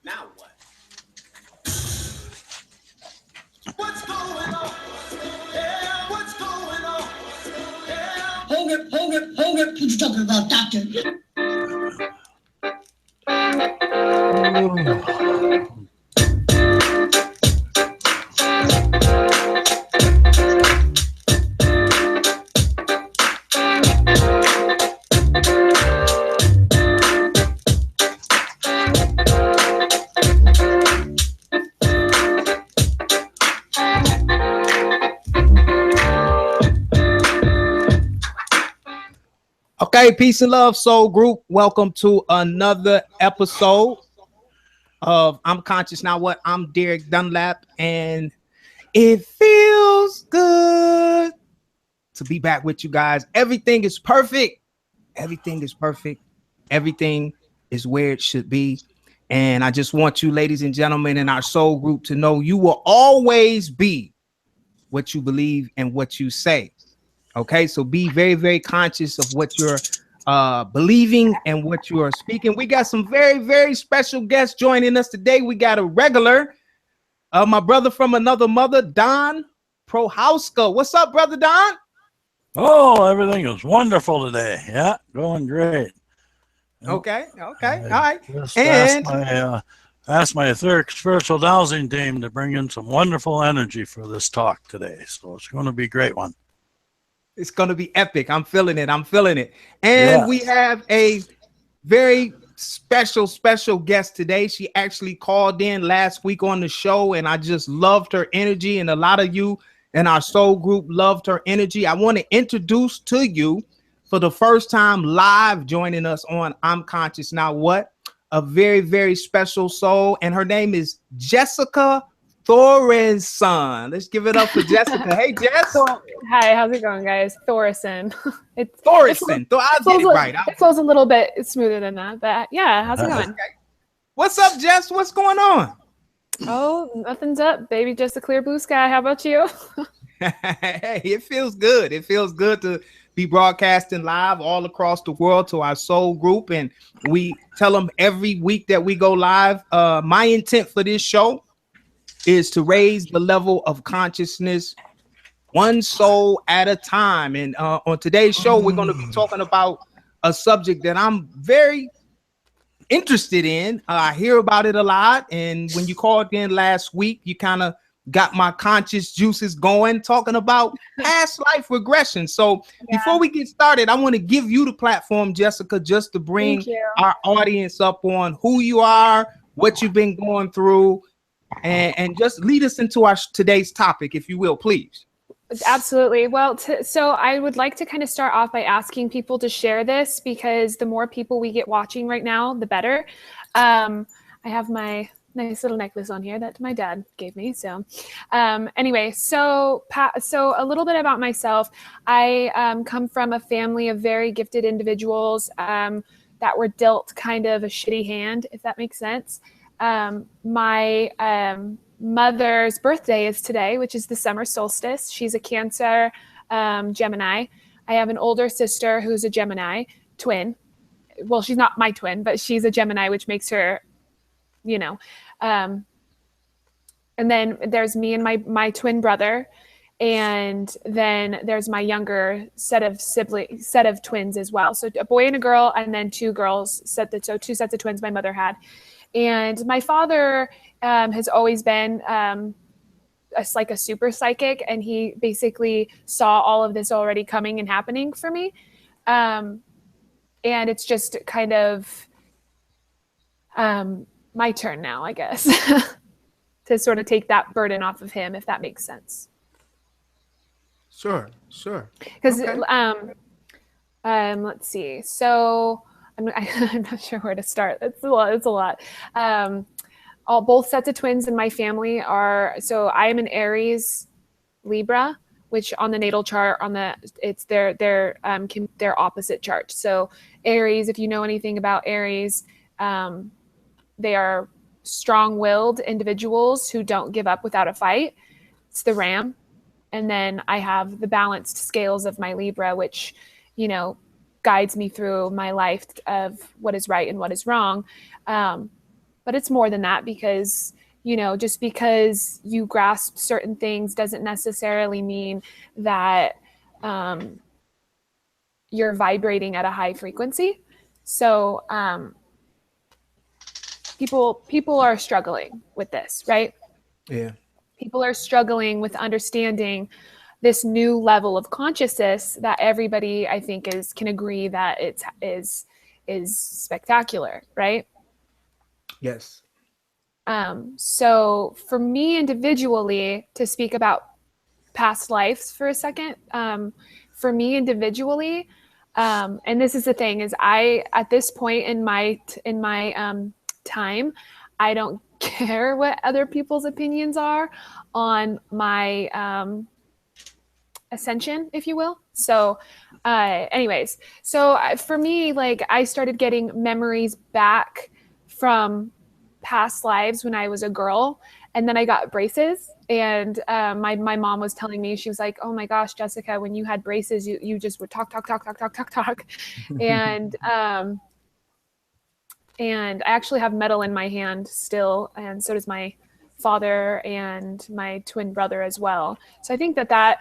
Now what? What's going on? Yeah, what's going on? Yeah. Hold it. He's talking about doctor. Okay, peace and love, soul group. Welcome to another episode of I'm Conscious Now What. I'm Derek Dunlap, and it feels good to be back with you guys. Everything is perfect. Everything is perfect. Everything is where it should be. And I just want you, ladies and gentlemen, in our soul group to know you will always be what you believe and what you say. Okay, so be very, very conscious of what you're believing and what you are speaking. We got some very, very special guests joining us today. We got a regular, my brother from another mother, Don Prohaska. What's up, brother Don? Oh, everything is wonderful today. Yeah, going great. Okay, all right. Just And asked my etheric spiritual dowsing team to bring in some wonderful energy for this talk today. So it's going to be a great one. it's going to be epic. I'm feeling it. And Yeah. we have a very special guest today. She actually called in last week on the show, and I just loved her energy, and a lot of you in our soul group loved her energy. I want to introduce to you, for the first time live joining us on I'm Conscious Now What, a very, very special soul, and her name is Jessica Thorson. Let's give it up for Jessica. Hey, Jess. Hi, how's it going, guys? Thorson. It's Thorson. I'll get it right. It flows a little bit smoother than that, but yeah, how's it going? Okay. What's up, Jess? What's going on? Oh, nothing's up, baby. Just a clear blue sky. How about you? Hey, it feels good. It feels good to be broadcasting live all across the world to our soul group, and we tell them every week that we go live. My intent for this show is to raise the level of consciousness one soul at a time. And on today's show, we're going to be talking about a subject that I'm very interested in. I hear about it a lot. And when you called in last week, you kind of got my conscious juices going, talking about past life regression. So before we get started, I want to give you the platform, Jessica, just to bring our audience up on who you are, what you've been going through, and just lead us into our today's topic, if you will, please. Absolutely. Well, so I would like to kind of start off by asking people to share this, because the more people we get watching right now, the better. I have my nice little necklace on here that my dad gave me. So anyway, so a little bit about myself. I come from a family of very gifted individuals that were dealt kind of a shitty hand, if that makes sense. My mother's birthday is today, which is the summer solstice. She's a Cancer Gemini. I have an older sister who's a Gemini twin. Well, she's not my twin, but she's a Gemini, which makes her, you know. And then there's me and my twin brother, and then there's my younger set of twins as well. So a boy and a girl, and then two girls. So two sets of twins my mother had. And my father has always been like a super psychic, and he basically saw all of this already coming and happening for me. And it's just kind of my turn now, I guess, to sort of take that burden off of him, if that makes sense. Sure. Because let's see. So I'm not sure where to start. It's a lot. Both sets of twins in my family so I am an Aries Libra, which on the natal chart it's their opposite chart. So Aries, if you know anything about Aries, they are strong-willed individuals who don't give up without a fight. It's the ram. And then I have the balanced scales of my Libra, which, guides me through my life of what is right and what is wrong. but it's more than that, because just because you grasp certain things doesn't necessarily mean that you're vibrating at a high frequency. So people are struggling with this, right? Yeah. People are struggling with understanding this new level of consciousness that everybody, I think, can agree that it is spectacular, right? Yes. So for me individually, to speak about past lives for a second, for me individually, and this is the thing, is at this point in my time, I don't care what other people's opinions are on my ascension, if you will. So anyways, so for me, like, I started getting memories back from past lives when I was a girl, and then I got braces, and my mom was telling me, she was like, oh my gosh, Jessica, when you had braces, you just would talk, and I actually have metal in my hand still, and so does my father and my twin brother as well. So I think that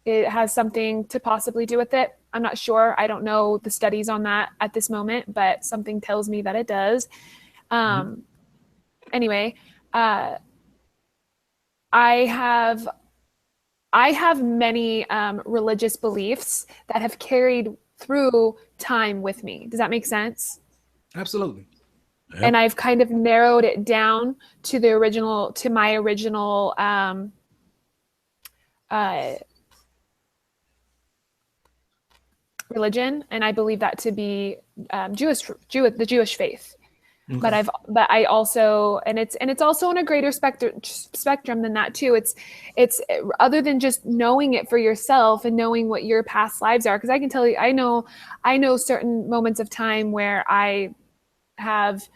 it has something to possibly do with it. I'm not sure. I don't know the studies on that at this moment, but something tells me that it does. Anyway, I have many religious beliefs that have carried through time with me. Does that make sense? Absolutely. Yep. And I've kind of narrowed it down to my original religion, and I believe that to be the Jewish faith. Okay. But I also, and it's also on a greater spectrum than that too. It's other than just knowing it for yourself and knowing what your past lives are. Because I can tell you, I know certain moments of time where I have,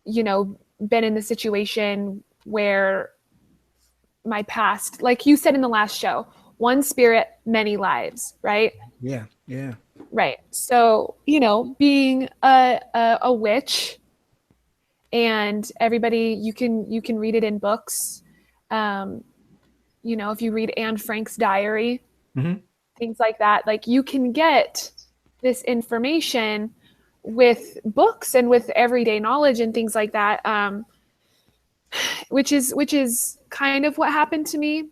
been in the situation where my past, like you said in the last show, one spirit, many lives, right? Yeah. Yeah. Right. So, being a witch, and everybody, you can read it in books. If you read Anne Frank's diary, things like that, like, you can get this information with books and with everyday knowledge and things like that, which is kind of what happened to me,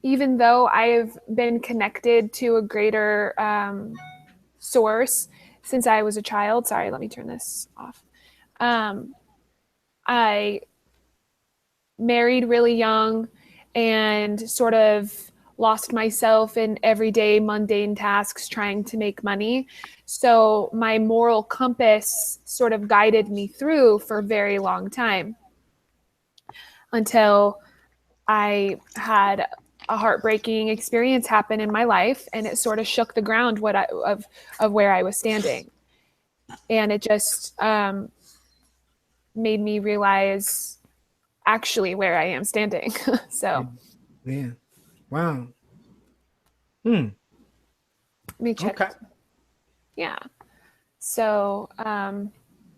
even though I've been connected to a greater source since I was a child. Sorry, let me turn this off. I married really young and sort of lost myself in everyday mundane tasks trying to make money. So my moral compass sort of guided me through for a very long time, until I had a heartbreaking experience happen in my life, and it sort of shook the ground of where I was standing. And it just made me realize actually where I am standing. So Yeah. Wow. let me check. Okay. Yeah. So I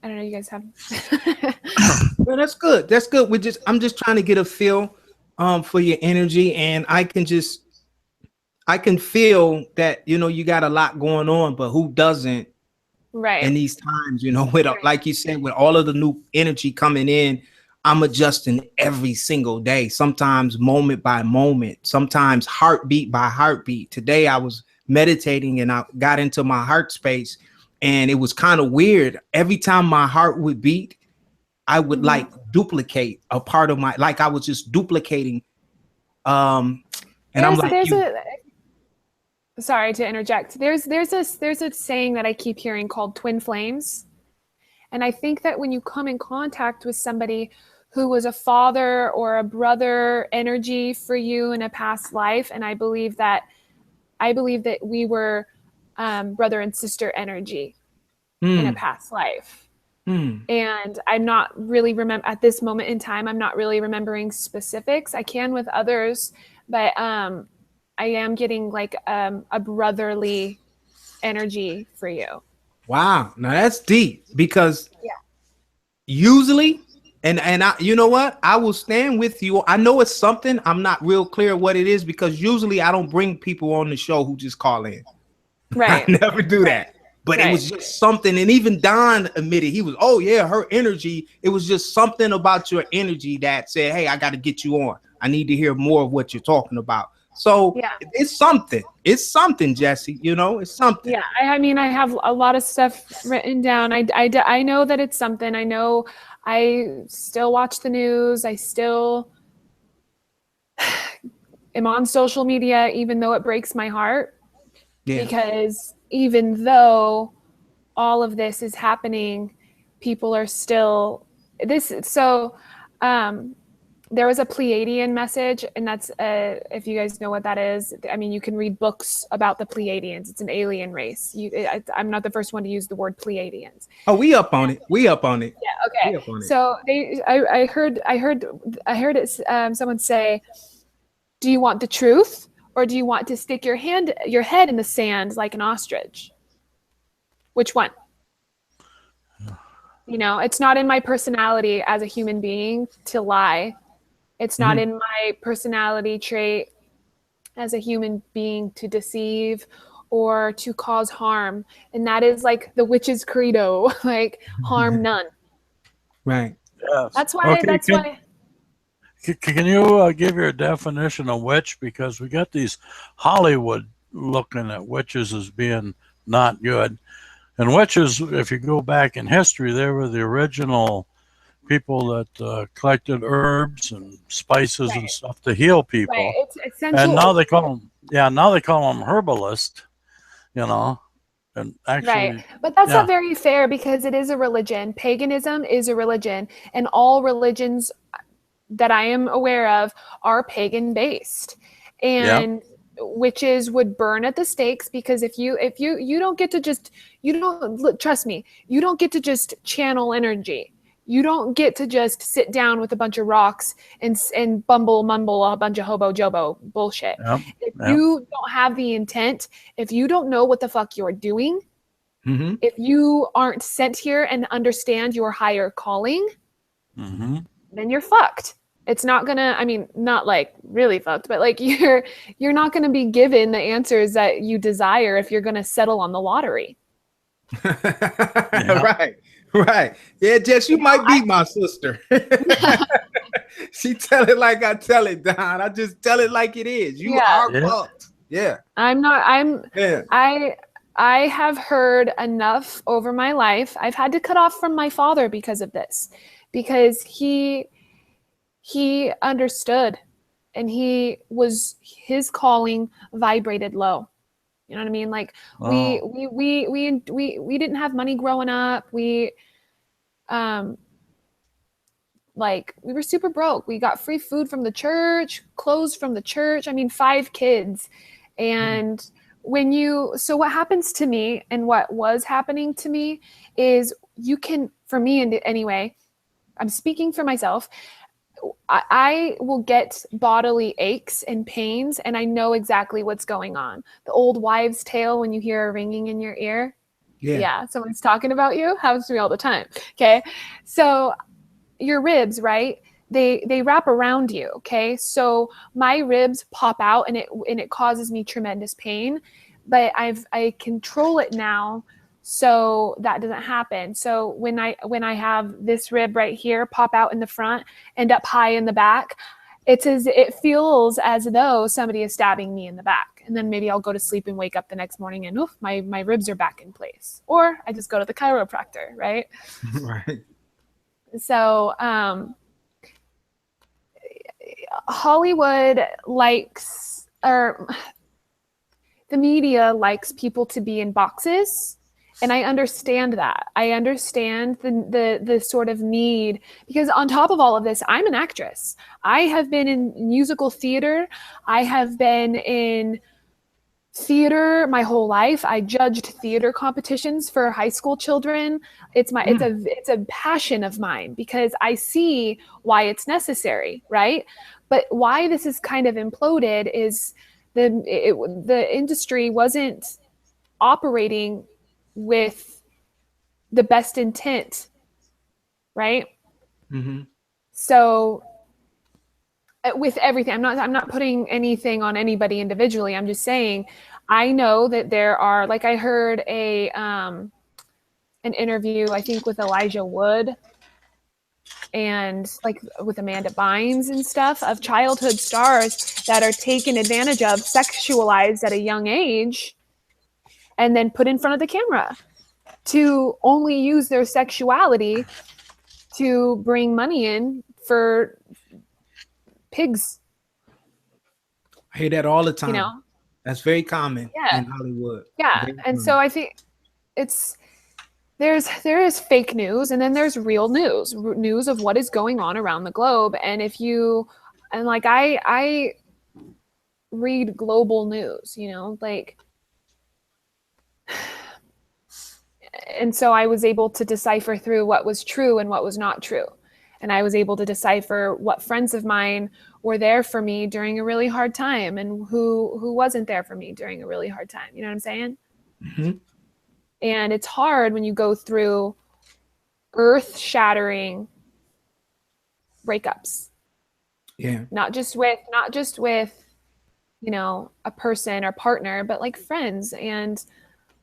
don't know, you guys have Well, that's good. That's good. I'm just trying to get a feel for your energy, and I can feel that, you got a lot going on, but who doesn't right. in these times, with like you said, with all of the new energy coming in, I'm adjusting every single day, sometimes moment by moment, sometimes heartbeat by heartbeat. Today I was meditating and I got into my heart space, and it was kind of weird. Every time my heart would beat, I would like duplicate a part of like I was just duplicating. And I'm like, sorry to interject. There's a saying that I keep hearing called twin flames. And I think that when you come in contact with somebody who was a father or a brother energy for you in a past life, and I believe that we were brother and sister energy in a past life. And I'm not really at this moment in time, I'm not really remembering specifics. I can with others, but I am getting like a brotherly energy for you. wow, now that's deep, because Usually, and I, you know what? I will stand with you. I know it's something. I'm not real clear what it is because usually I don't bring people on the show who just call in. Right. I never do that. But it was just something. And even Don admitted, he was, oh yeah, her energy. It was just something about your energy that said, hey, I got to get you on. I need to hear more of what you're talking about. So Yeah. it's something. It's something, Jesse. You know, it's something. Yeah. I mean, I have a lot of stuff written down. I know that it's something. I know I still watch the news. I still am on social media, even though it breaks my heart. Yeah. Because even though all of this is happening, people are still this. So there was a Pleiadian message, and that's if you guys know what that is. I mean, you can read books about the Pleiadians. It's an alien race. I'm not the first one to use the word Pleiadians. Oh, we up on it. We up on it. Yeah. Okay. So I heard it. Someone say, "Do you want the truth, or do you want to stick your head in the sand like an ostrich? Which one?" You know, it's not in my personality as a human being to lie. It's not in my personality trait as a human being to deceive or to cause harm. And that is like the witch's credo, like harm none. Right. Yes. That's why. Can you give your definition of witch? Because we got these Hollywood looking at witches as being not good. And witches, if you go back in history, they were the original people that collected herbs and spices and stuff to heal people. Right. It's essential. And now they call them herbalist, you know. And actually, right. But that's not very fair because it is a religion. Paganism is a religion, and all religions that I am aware of are pagan based. And witches would burn at the stakes because if you don't get to just, trust me, you don't get to just channel energy. You don't get to just sit down with a bunch of rocks and mumble a bunch of hobo jobo bullshit. If you don't have the intent, if you don't know what the fuck you're doing, if you aren't sent here and understand your higher calling, then you're fucked. It's not gonna, I mean, not like really fucked, but like you're not gonna be given the answers that you desire if you're gonna settle on the lottery. Right. Yeah, Jess, you might be my sister. She tell it like I tell it, Don. I just tell it like it is. You are fucked. Yeah. I have heard enough over my life. I've had to cut off from my father because of this, because he understood, and his calling vibrated low. You know what I mean? Like we didn't have money growing up. We were super broke. We got free food from the church, clothes from the church. I mean, 5 kids. And so what happens to me, and what was happening to me, is for me anyway, I'm speaking for myself, I will get bodily aches and pains, and I know exactly what's going on. The old wives' tale when you hear a ringing in your ear. Yeah, someone's talking about you. Happens to me all the time. Okay, so your ribs, right? They wrap around you. Okay, so my ribs pop out, and it causes me tremendous pain, but I control it now, so that doesn't happen. So when I have this rib right here pop out in the front, end up high in the back, it feels as though somebody is stabbing me in the back. And then maybe I'll go to sleep and wake up the next morning and my ribs are back in place. Or I just go to the chiropractor, right? Right. So Hollywood likes, or the media likes people to be in boxes. And I understand that. I understand the sort of need, because on top of all of this, I'm an actress. I have been in musical theater. I have been in theater my whole life. I judged theater competitions for high school children. It's a passion of mine because I see why it's necessary, right? But why this is kind of imploded is the industry wasn't operating with the best intent right? Mm-hmm. So with everything, I'm not putting anything on anybody individually. I'm just saying, I know that there are, like, I heard an interview, I think with Elijah Wood and like with Amanda Bynes and stuff, of childhood stars that are taken advantage of, sexualized at a young age, and then put in front of the camera to only use their sexuality to bring money in for pigs. I hear that all the time. You know? That's very common Yeah. in Hollywood. Yeah. Very And common. so I think there is fake news, and then there's real news of what is going on around the globe. And like I read global news, you know, like, and so I was able to decipher through what was true and what was not true. And I was able to decipher what friends of mine were there for me during a really hard time and who wasn't there for me during a really hard time. You know what I'm saying? Mm-hmm. And it's hard when you go through earth-shattering breakups. Yeah. Not just with, you know, a person or partner, but like friends and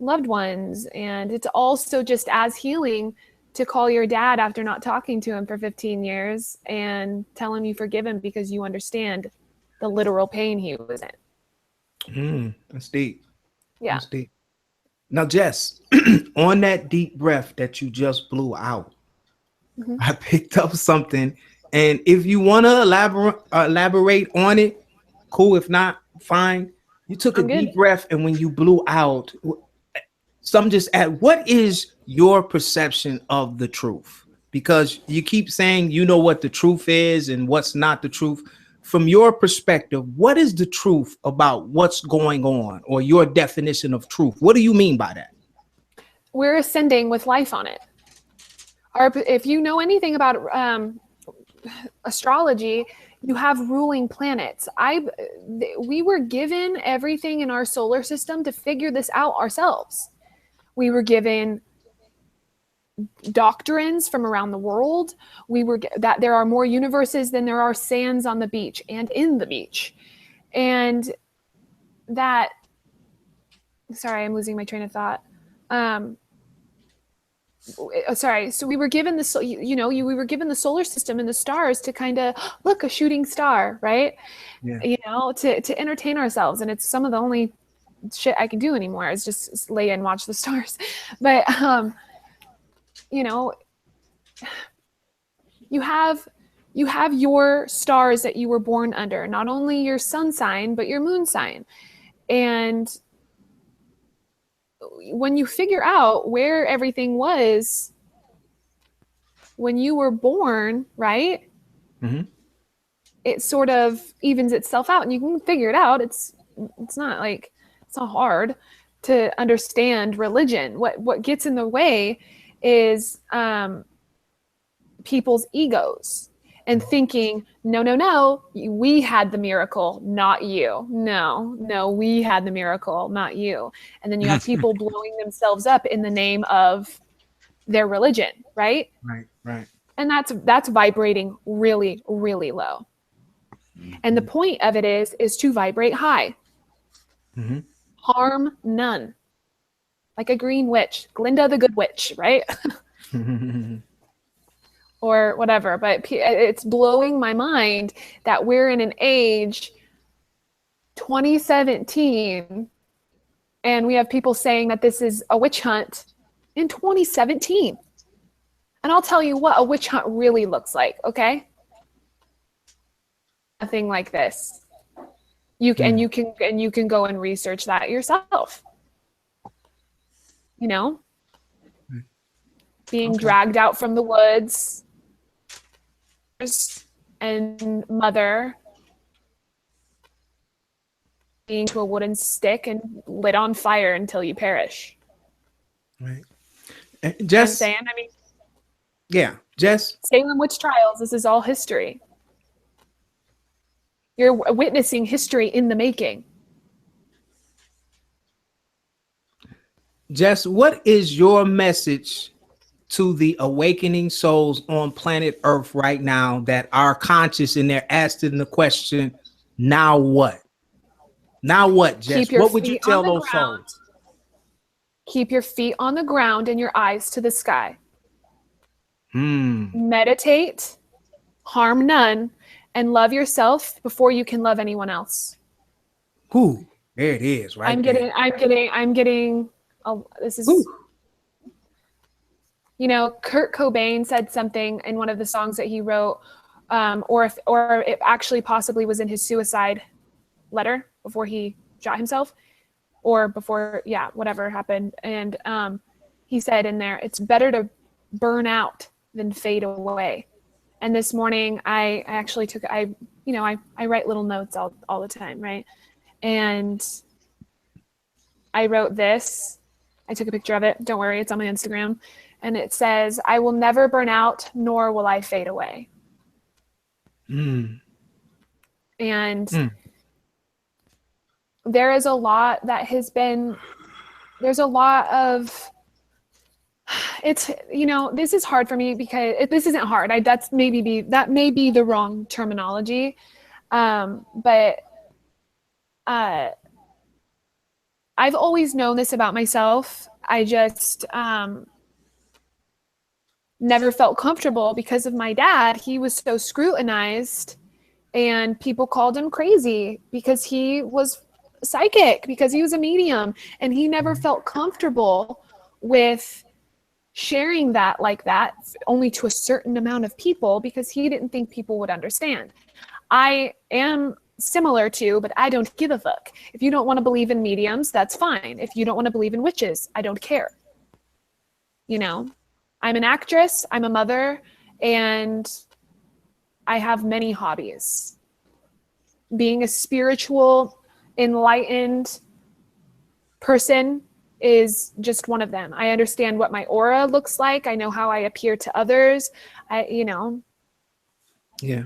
loved ones. And it's also just as healing to call your dad after not talking to him for 15 years and tell him you forgive him because you understand the literal pain he was in. That's deep. Yeah. That's deep. Now, Jess, on that deep breath that you just blew out, Mm-hmm. I picked up something. And if you want to elaborate on it, cool. If not, fine. You took I'm a good. deep breath, and when you blew out, some just add, what is your perception of the truth? Because you keep saying you know what the truth is and what's not the truth. From your perspective, what is the truth about what's going on, or your definition of truth? What do you mean by that? We're ascending with life on it. If you know anything about astrology, you have ruling planets. We were given everything in our solar system to figure this out ourselves. We were given doctrines from around the world. That there are more universes than there are sands on the beach and in the beach. And that, sorry, I'm losing my train of thought. So we were given we were given the solar system and the stars to kind of look, a shooting star, right? Yeah. You know, to entertain ourselves. And it's some of the only shit I can do anymore is just lay and watch the stars. But you know, you have your stars that you were born under, not only your sun sign but your moon sign. And when you figure out where everything was when you were born, right? Mm-hmm. It sort of evens itself out, and you can figure it out. It's not hard to understand religion. What gets in the way is people's egos and thinking, no, we had the miracle, not you. No, we had the miracle, not you. And then you have people blowing themselves up in the name of their religion, right? Right. And that's vibrating really, really low. And the point of it is to vibrate high. Mm-hmm. Harm none. Like a green witch, Glinda the Good Witch, right? Or whatever. But it's blowing my mind that we're in an age, 2017, and we have people saying that this is a witch hunt in 2017. And I'll tell you what a witch hunt really looks like, okay? Nothing like this. You can go and research that yourself. You know? Being dragged out from the woods and mother being to a wooden stick and lit on fire until you perish. Right. I'm Jess, saying, yeah, Jess. Salem witch trials, this is all history. You're witnessing history in the making. Jess, what is your message to the awakening souls on planet Earth right now that are conscious and they're asking the question, now what? Now what, Jess? What would you tell those souls? Keep your feet on the ground and your eyes to the sky. Hmm. Meditate, harm none, and love yourself before you can love anyone else. Who? There it is, right? I'm getting. Oh, this is. Ooh. You know, Kurt Cobain said something in one of the songs that he wrote, or it actually possibly was in his suicide letter before he shot himself, or before, whatever happened. And he said in there, it's better to burn out than fade away. And this morning, I actually took, I write little notes all the time, right? And I wrote this. I took a picture of it. Don't worry, it's on my Instagram. And it says, I will never burn out, nor will I fade away. And there is a lot that has been, there's a lot of, it's, this is hard for me because this isn't hard. That may be the wrong terminology. But I've always known this about myself. I just, never felt comfortable because of my dad. He was so scrutinized and people called him crazy because he was psychic, because he was a medium, and he never felt comfortable with sharing that like that, only to a certain amount of people, because he didn't think people would understand. I am similar to, but I don't give a fuck. If you don't want to believe in mediums, that's fine. If you don't want to believe in witches, I don't care. I'm an actress, I'm a mother, and I have many hobbies. Being a spiritual, enlightened person is just one of them. I understand what my aura looks like. I know how I appear to others. Yeah.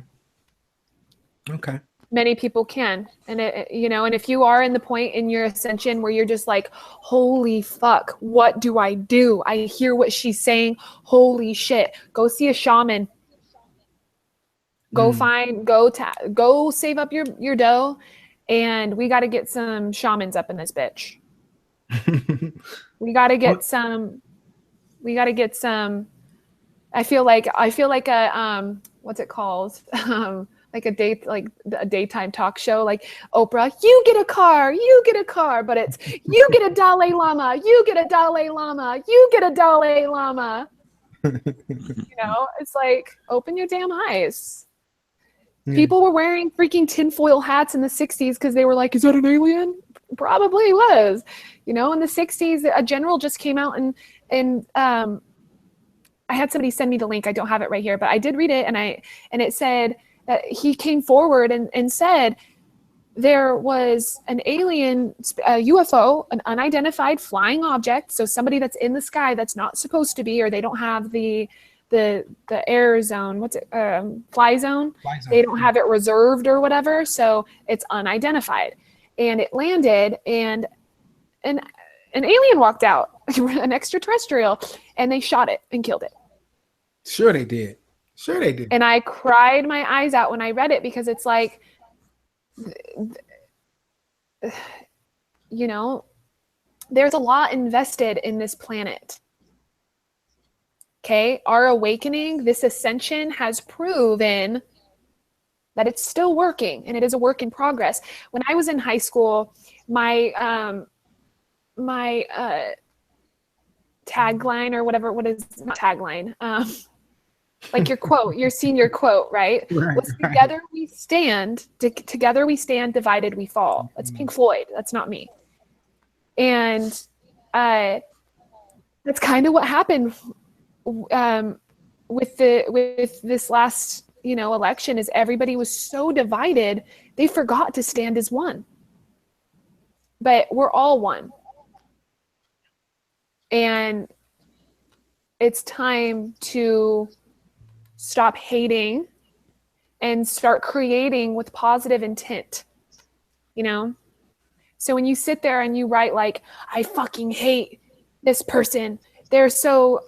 Okay. Many people can. And, and if you are in the point in your ascension where you're just like, holy fuck, what do? I hear what she's saying. Holy shit. Go see a shaman. Go go save up your dough. And we got to get some shamans up in this bitch. We got to get some, I feel like a, what's it called? Like a daytime talk show, like Oprah, you get a car, but it's, you get a Dalai Lama, you get a Dalai Lama, you get a Dalai Lama. It's like, open your damn eyes. Yeah. People were wearing freaking tinfoil hats in the 60s because they were like, is that an alien? Probably was. In the 60s, a general just came out and I had somebody send me the link. I don't have it right here, but I did read it, and it said that he came forward and said there was an alien, a UFO, an unidentified flying object. So somebody that's in the sky that's not supposed to be, or they don't have the air zone. What's it? Fly zone. They don't have it reserved or whatever. So it's unidentified, and it landed, and an alien walked out, an extraterrestrial, and they shot it and killed it. Sure they did. And I cried my eyes out when I read it, because it's like, there's a lot invested in this planet. Okay, our awakening, this ascension has proven that it's still working, and it is a work in progress. When I was in high school, my tagline, or whatever, not tagline, like your quote, your senior quote, right? Was together we stand, divided we fall. That's Pink Floyd. That's not me. And that's kind of what happened with this last, election, is everybody was so divided, they forgot to stand as one. But we're all one. And it's time to stop hating and start creating with positive intent, So when you sit there and you write like, I fucking hate this person, they're so,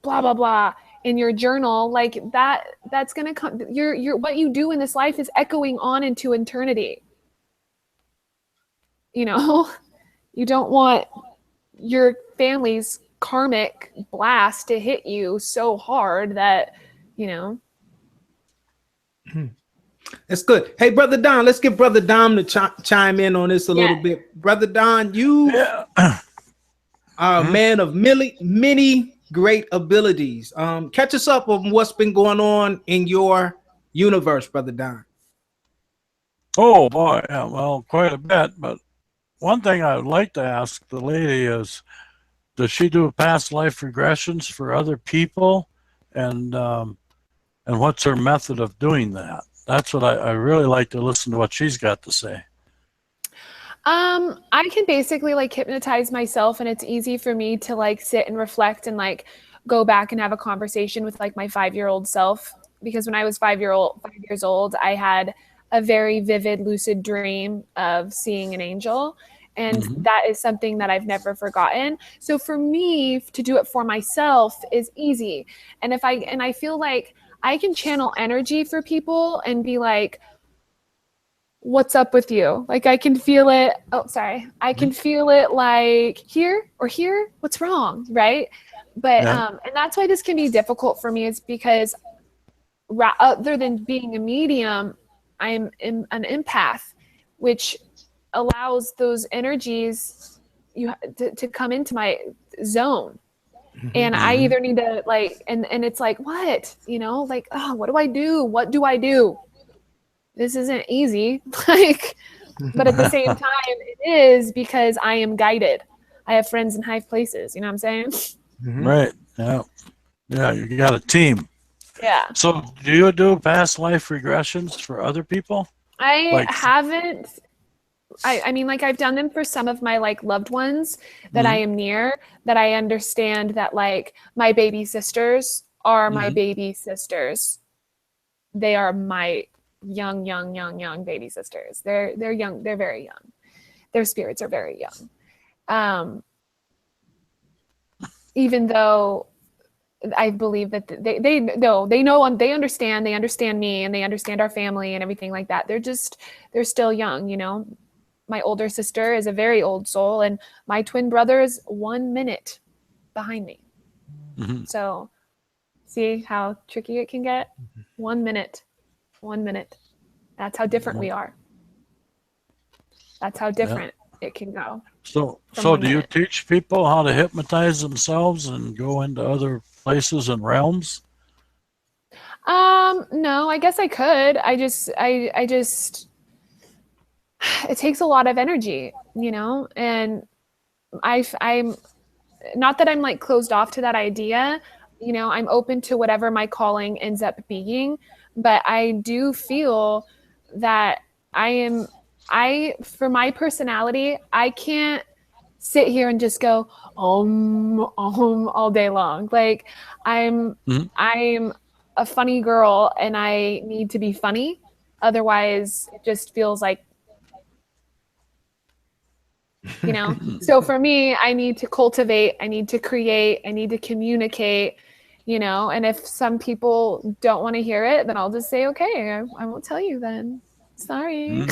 blah blah blah in your journal, like that's gonna come. Your what you do in this life is echoing on into eternity. You know, you don't want your family's karmic blast to hit you so hard that, you know. That's good. Hey, Brother Don, let's get Brother Dom to chime in on this a little bit. Brother Don, you are a man of many great abilities. Catch us up on what's been going on in your universe, Brother Don. Oh boy, yeah, well, quite a bit. But one thing I'd like to ask the lady is, does she do past life regressions for other people, and what's her method of doing that? That's what I really like to listen to what she's got to say. I can basically like hypnotize myself, and it's easy for me to like sit and reflect and like go back and have a conversation with like my 5-year-old self, because when I was 5 years old, I had a very vivid lucid dream of seeing an angel. And that is something that I've never forgotten. So for me to do it for myself is easy. And I feel like I can channel energy for people and be like, what's up with you? Like I can feel it. Oh, sorry. I can feel it like here or here. What's wrong? Right. But, and that's why this can be difficult for me, is because other than being a medium, I'm an empath, which allows those energies to come into my zone. And I either need to like, and it's like, what, you know, like, oh, what do I do? What do I do? This isn't easy. Like, but at the same time, it is, because I am guided. I have friends in high places. You know what I'm saying? Right. Yeah. Yeah. You got a team. Yeah. So do you do past life regressions for other people? I haven't. I mean, like I've done them for some of my like loved ones that I am near, that I understand that like my baby sisters are my baby sisters. They are my young baby sisters. They're young. They're very young. Their spirits are very young. Even though I believe that they know, they understand me, and they understand our family and everything like that. They're still young, you know. My older sister is a very old soul, and my twin brother is 1 minute behind me. So see how tricky it can get? 1 minute. That's how different we are. That's how different it can go. So do you teach people how to hypnotize themselves and go into other places and realms? No, I guess I could. I just it takes a lot of energy, you know, and I'm not that I'm like closed off to that idea, you know. I'm open to whatever my calling ends up being, but I do feel that for my personality, I can't sit here and just go all day long. Like I'm a funny girl, and I need to be funny. Otherwise it just feels like, you know. So for me, I need to cultivate, I need to create, I need to communicate, you know. And if some people don't want to hear it, then I'll just say, okay, I won't tell you then. Sorry.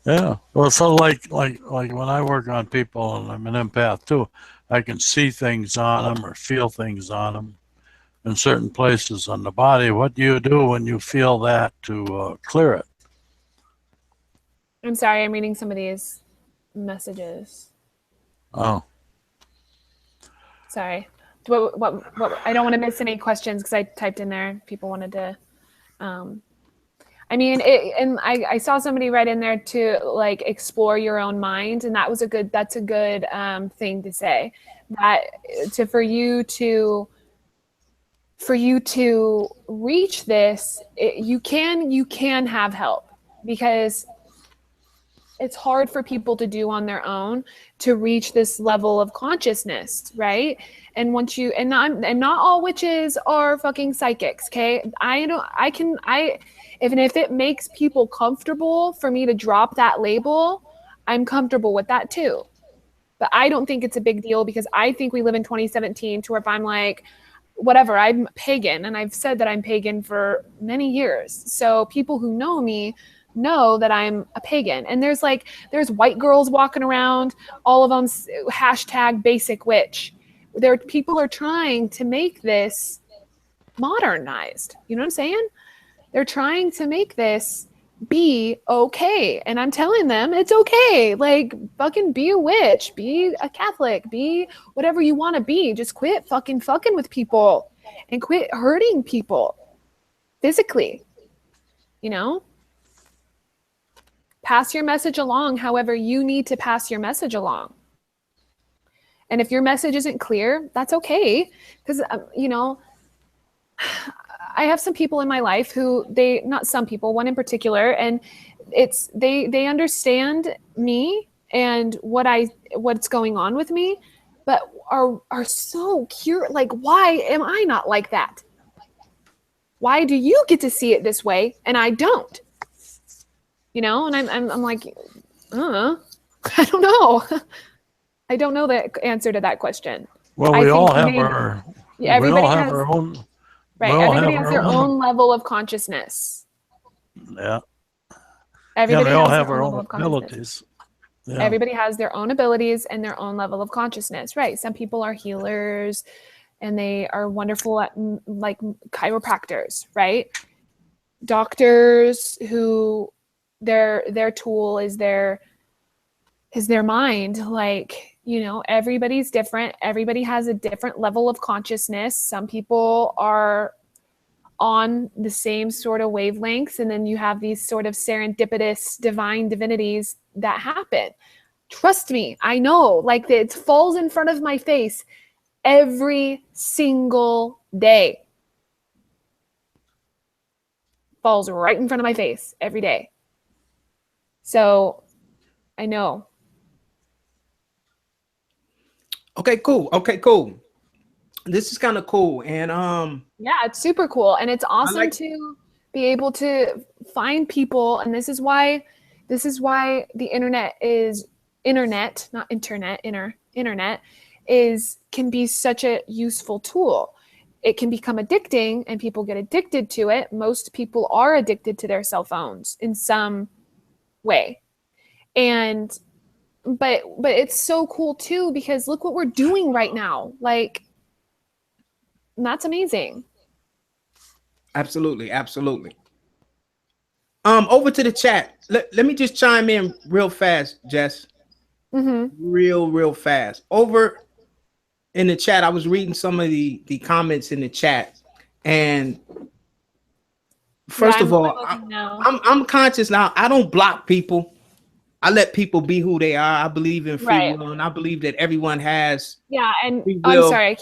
Yeah. Well, so like when I work on people, and I'm an empath too, I can see things on them or feel things on them in certain places on the body. What do you do when you feel that to clear it? I'm sorry, I'm reading some of these messages. Oh. Sorry. What I don't want to miss any questions, because I typed in there. People wanted to I mean, and I saw somebody write in there to like explore your own mind, and that's a good thing to say. That for you to reach this, you can have help, because it's hard for people to do on their own to reach this level of consciousness, right? And once you, and not all witches are fucking psychics, okay? If it makes people comfortable for me to drop that label, I'm comfortable with that too. But I don't think it's a big deal because I think we live in 2017 to where if I'm like, whatever, I'm pagan, and I've said that I'm pagan for many years. So people who know me know that I'm a pagan. And there's white girls walking around, all of them hashtag basic witch. People are trying to make this modernized. You know what I'm saying? They're trying to make this be okay. And I'm telling them it's okay. Like, fucking be a witch, be a Catholic, be whatever you want to be. Just quit fucking with people and quit hurting people physically. You know? Pass your message along however you need to pass your message along. And if your message isn't clear, that's okay. Because, you know, I have some people in my life who not some people, one in particular, and they understand me and what's going on with me, but are so curious. Like, why am I not like that? Why do you get to see it this way and I don't? You know, and I'm like, I don't know. I don't know the answer to that question. Well, we all have our own. Right. Everybody has their own level of consciousness. Yeah. Everybody they all has have their our own own abilities. Yeah. Everybody has their own abilities and their own level of consciousness. Right. Some people are healers and they are wonderful at like chiropractors, right? Doctors who their tool is their mind. Like, you know, everybody's different. Everybody has a different level of consciousness. Some people are on the same sort of wavelengths, and then you have these sort of serendipitous divine divinities that happen. Trust me, I know, like, it falls in front of my face every single day. Falls right in front of my face every day. So I know. Okay, cool. This is kind of cool. And yeah, it's super cool. And it's awesome to be able to find people. And this is why the internet can be such a useful tool. It can become addicting and people get addicted to it. Most people are addicted to their cell phones in some way. But it's so cool too, because look what we're doing right now. Like, that's amazing. Absolutely. Over to the chat. Let me just chime in real fast, Jess. Mm-hmm. Real fast. Over in the chat, I was reading some of the comments in the chat, and first of all, I'm conscious now. I don't block people. I let people be who they are. I believe in free will, and I believe that everyone has. Yeah, and I'm sorry,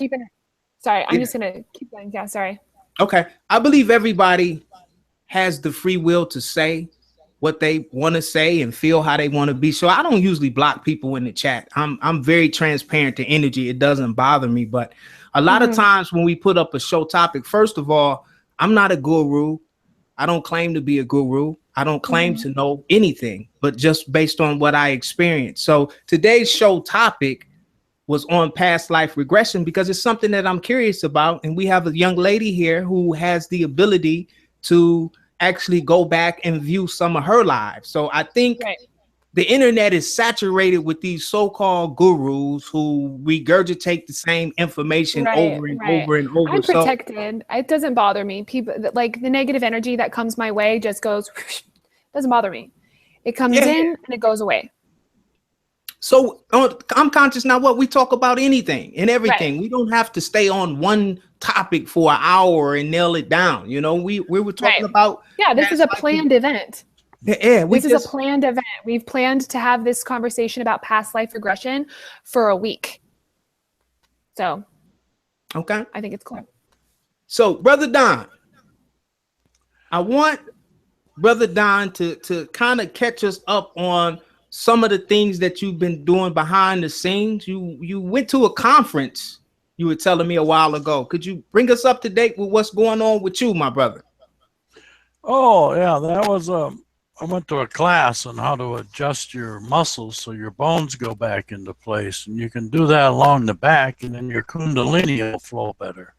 I'm just gonna keep going. Yeah, sorry. Okay, I believe everybody has the free will to say what they want to say and feel how they want to be. So I don't usually block people in the chat. I'm very transparent to energy. It doesn't bother me. But a lot of times when we put up a show topic, first of all, I'm not a guru. I don't claim to be a guru. I don't claim to know anything, but just based on what I experienced. So today's show topic was on past life regression because it's something that I'm curious about. And we have a young lady here who has the ability to actually go back and view some of her lives. So I think the internet is saturated with these so-called gurus who regurgitate the same information over and over and over. I'm protected. It doesn't bother me. People, like, the negative energy that comes my way just goes, doesn't bother me. It comes in and it goes away. So I'm conscious now what we talk about anything and everything. Right. We don't have to stay on one topic for an hour and nail it down. You know, we were talking about. Yeah, this is a planned event. Yeah, this is a planned event. We've planned to have this conversation about past life regression for a week. So, okay, I think it's cool. So, Brother Don, I want Brother Don to kind of catch us up on some of the things that you've been doing behind the scenes. You went to a conference, you were telling me a while ago. Could you bring us up to date with what's going on with you, my brother? Oh, yeah, that was I went to a class on how to adjust your muscles so your bones go back into place, and you can do that along the back, and then your kundalini will flow better.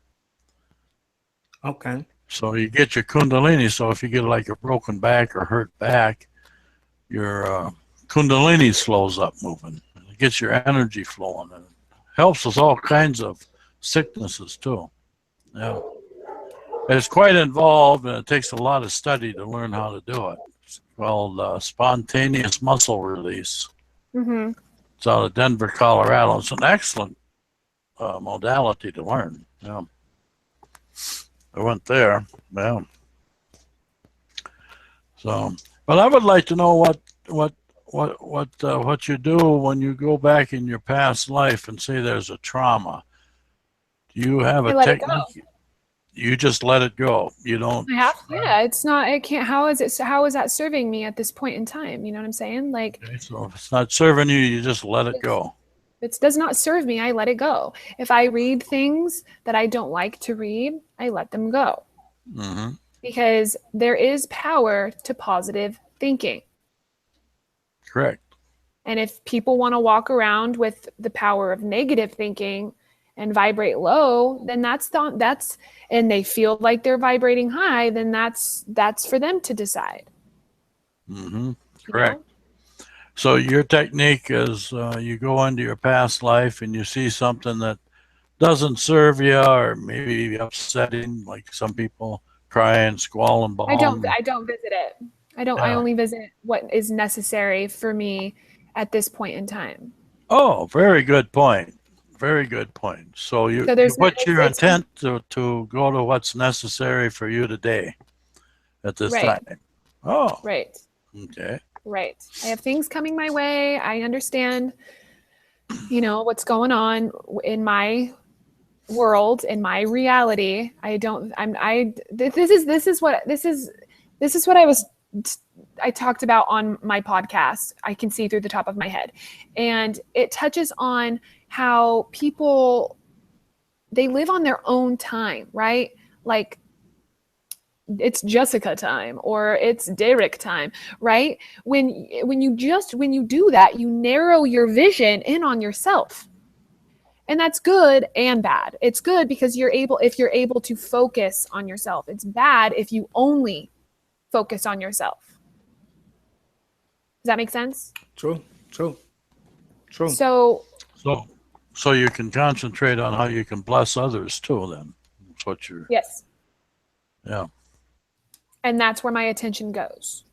Okay. So you get your kundalini. So if you get like a broken back or hurt back, your kundalini slows up moving. It gets your energy flowing, and it helps with all kinds of sicknesses too. Yeah. It's quite involved, and it takes a lot of study to learn how to do it. It's called spontaneous muscle release. Mm-hmm. It's out of Denver, Colorado. It's an excellent modality to learn. Yeah. I went there. Yeah. So, but I would like to know what you do when you go back in your past life and say there's a trauma. Do you have a technique? You just let it go. You don't. I have. Yeah, it's not. It can't. How is it? How is that serving me at this point in time? You know what I'm saying? Like, Okay, so if it's not serving you, you just let it go. If it does not serve me, I let it go. If I read things that I don't like to read, I let them go. Mm-hmm. Because there is power to positive thinking. Correct. And if people want to walk around with the power of negative thinking and vibrate low, then and they feel like they're vibrating high, then that's for them to decide. Mm-hmm. Correct. You know? So your technique is you go into your past life and you see something that doesn't serve you, or maybe upsetting, like some people cry and squall and bawl. I don't visit it. I only visit what is necessary for me at this point in time. Oh, very good point. Very good point. So you put your intent to go to what's necessary for you today at this time. Oh. Right. Okay. Right. I have things coming my way. I understand, what's going on in my world, in my reality. This is what I talked about on my podcast. I can see through the top of my head. And it touches on how people, they live on their own time, right? Like, it's Jessica time or it's Derek time, right? When you do that, you narrow your vision in on yourself. And that's good and bad. It's good because if you're able to focus on yourself. It's bad if you only focus on yourself. Does that make sense? True. So you can concentrate on how you can bless others too, then. That's what you're... Yes. Yeah. And that's where my attention goes.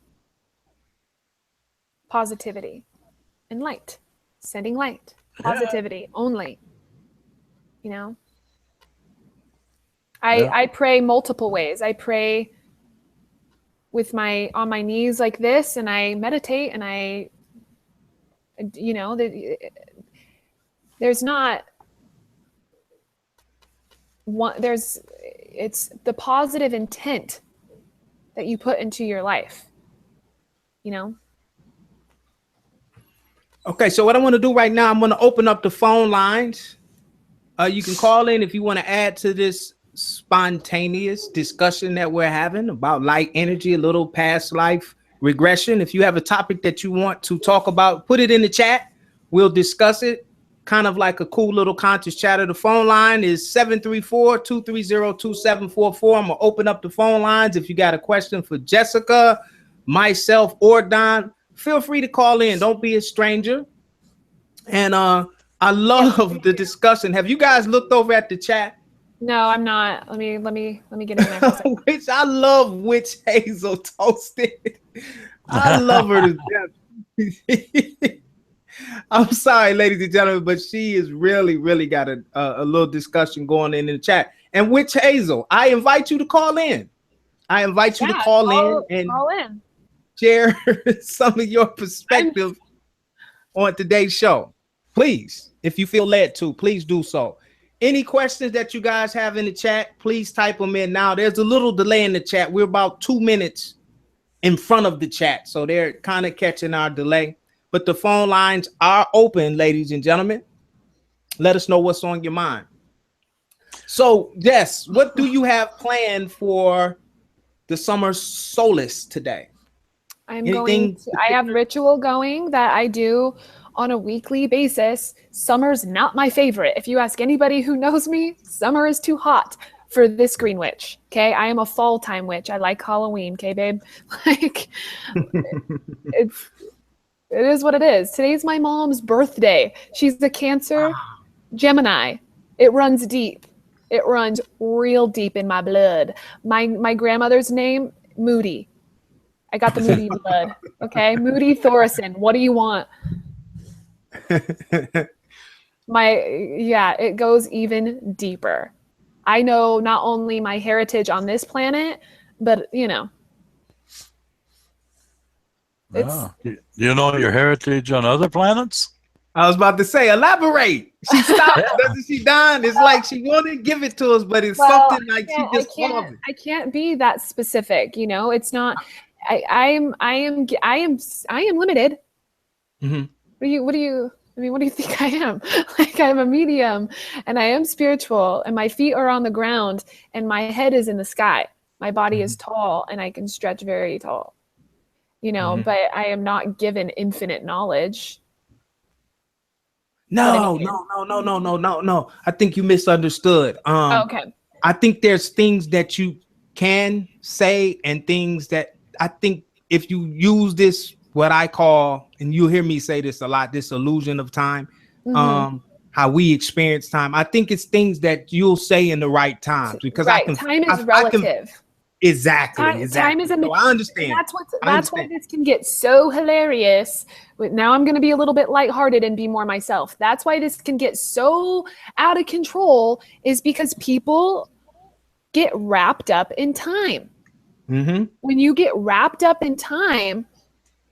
Positivity and light. Sending light. Positivity only. I pray multiple ways. I pray on my knees like this, and I meditate, and there's not one, it's the positive intent that you put into your life, Okay, so what I want to do right now, I'm going to open up the phone lines. You can call in if you want to add to this spontaneous discussion that we're having about light energy, a little past life regression. If you have a topic that you want to talk about, put it in the chat. We'll discuss it. Kind of like a cool little conscious chatter. The phone line is 734-230-2744. I'm going to open up the phone lines. If you got a question for Jessica, myself, or Don, feel free to call in. Don't be a stranger. And I love the discussion. Have you guys looked over at the chat? No, I'm not. Let me get in there for a second. Which I love Witch Hazel Toasted. I love her to death. I'm sorry, ladies and gentlemen, but she is really got a little discussion going in the chat. And Witch Hazel, I invite you to call in. To call in. Share some of your perspective on today's show. Please, if you feel led to, please do so. Any questions that you guys have in the chat, please type them in now. There's a little delay in the chat. We're about 2 minutes in front of the chat, so they're kind of catching our delay. But the phone lines are open, ladies and gentlemen. Let us know what's on your mind. So, Jess, what do you have planned for the summer solstice today? I have ritual going that I do on a weekly basis. Summer's not my favorite. If you ask anybody who knows me, summer is too hot for this green witch. Okay. I am a fall time witch. I like Halloween. Okay, babe. Like it is what it is. Today's my mom's birthday. She's a Cancer Gemini. It runs deep. It runs real deep in my blood. My grandmother's name, Moody. I got the Moody blood. Okay. Moody Thorson. What do you want? It goes even deeper. I know not only my heritage on this planet, but you know. You know your heritage on other planets? I was about to say, elaborate. She stopped, doesn't she, Don? It's like she wanted to give it to us, but it's something like she just paused it. I can't be that specific, you know. It's not. I am limited. Mm-hmm. What do you think I am? Like, I'm a medium, and I am spiritual, and my feet are on the ground, and my head is in the sky. My body is tall, and I can stretch very tall. You know, but I am not given infinite knowledge. No. I think you misunderstood. Okay. I think there's things that you can say and things that I think if you use this, what I call, and you hear me say this a lot, this illusion of time, how we experience time. I think it's things that you'll say in the right times because time is relative. Exactly. Time is I understand. That's why this can get so hilarious. Now I'm going to be a little bit lighthearted and be more myself. That's why this can get so out of control, is because people get wrapped up in time. Mm-hmm. When you get wrapped up in time,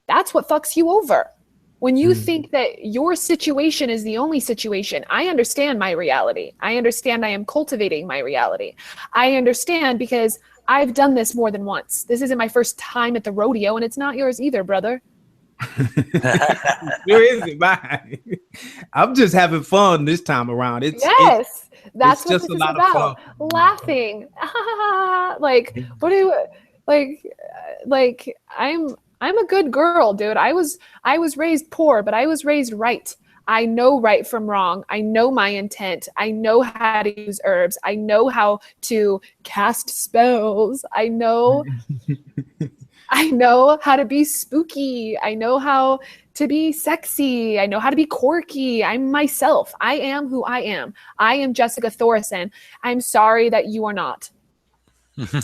that's what fucks you over. When you think that your situation is the only situation, I understand my reality. I understand I am cultivating my reality. I understand because I've done this more than once. This isn't my first time at the rodeo, and it's not yours either, brother. There isn't mine. I'm just having fun this time around. That's what just this is about. Laughing. Like, what do you like? I'm a good girl, dude. I was raised poor, but I was raised right. I know right from wrong. I know my intent. I know how to use herbs. I know how to cast spells. I know how to be spooky. I know how to be sexy. I know how to be quirky. I'm myself. I am who I am. I am Jessica Thorson. I'm sorry that you are not.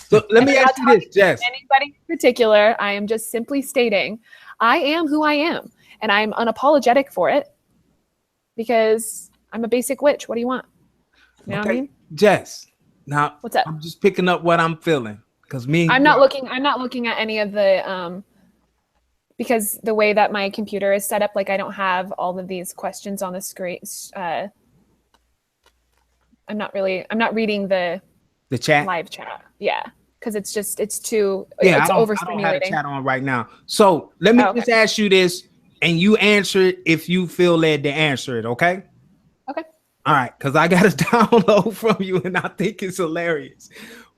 So let me ask you this, Jess. Anybody in particular, I am just simply stating I am who I am, and I'm unapologetic for it. Because I'm a basic witch. What do you want? You know what I mean? Jess, now what's up? I'm just picking up what I'm feeling. Because I'm not looking at any of the because the way that my computer is set up, like I don't have all of these questions on the screen. I'm not reading the chat, live chat. Yeah. Because it's too overstimulating. I don't have the chat on right now. So let me just ask you this. And you answer it if you feel led to answer it, okay? Okay. All right, because I got a download from you, and I think it's hilarious.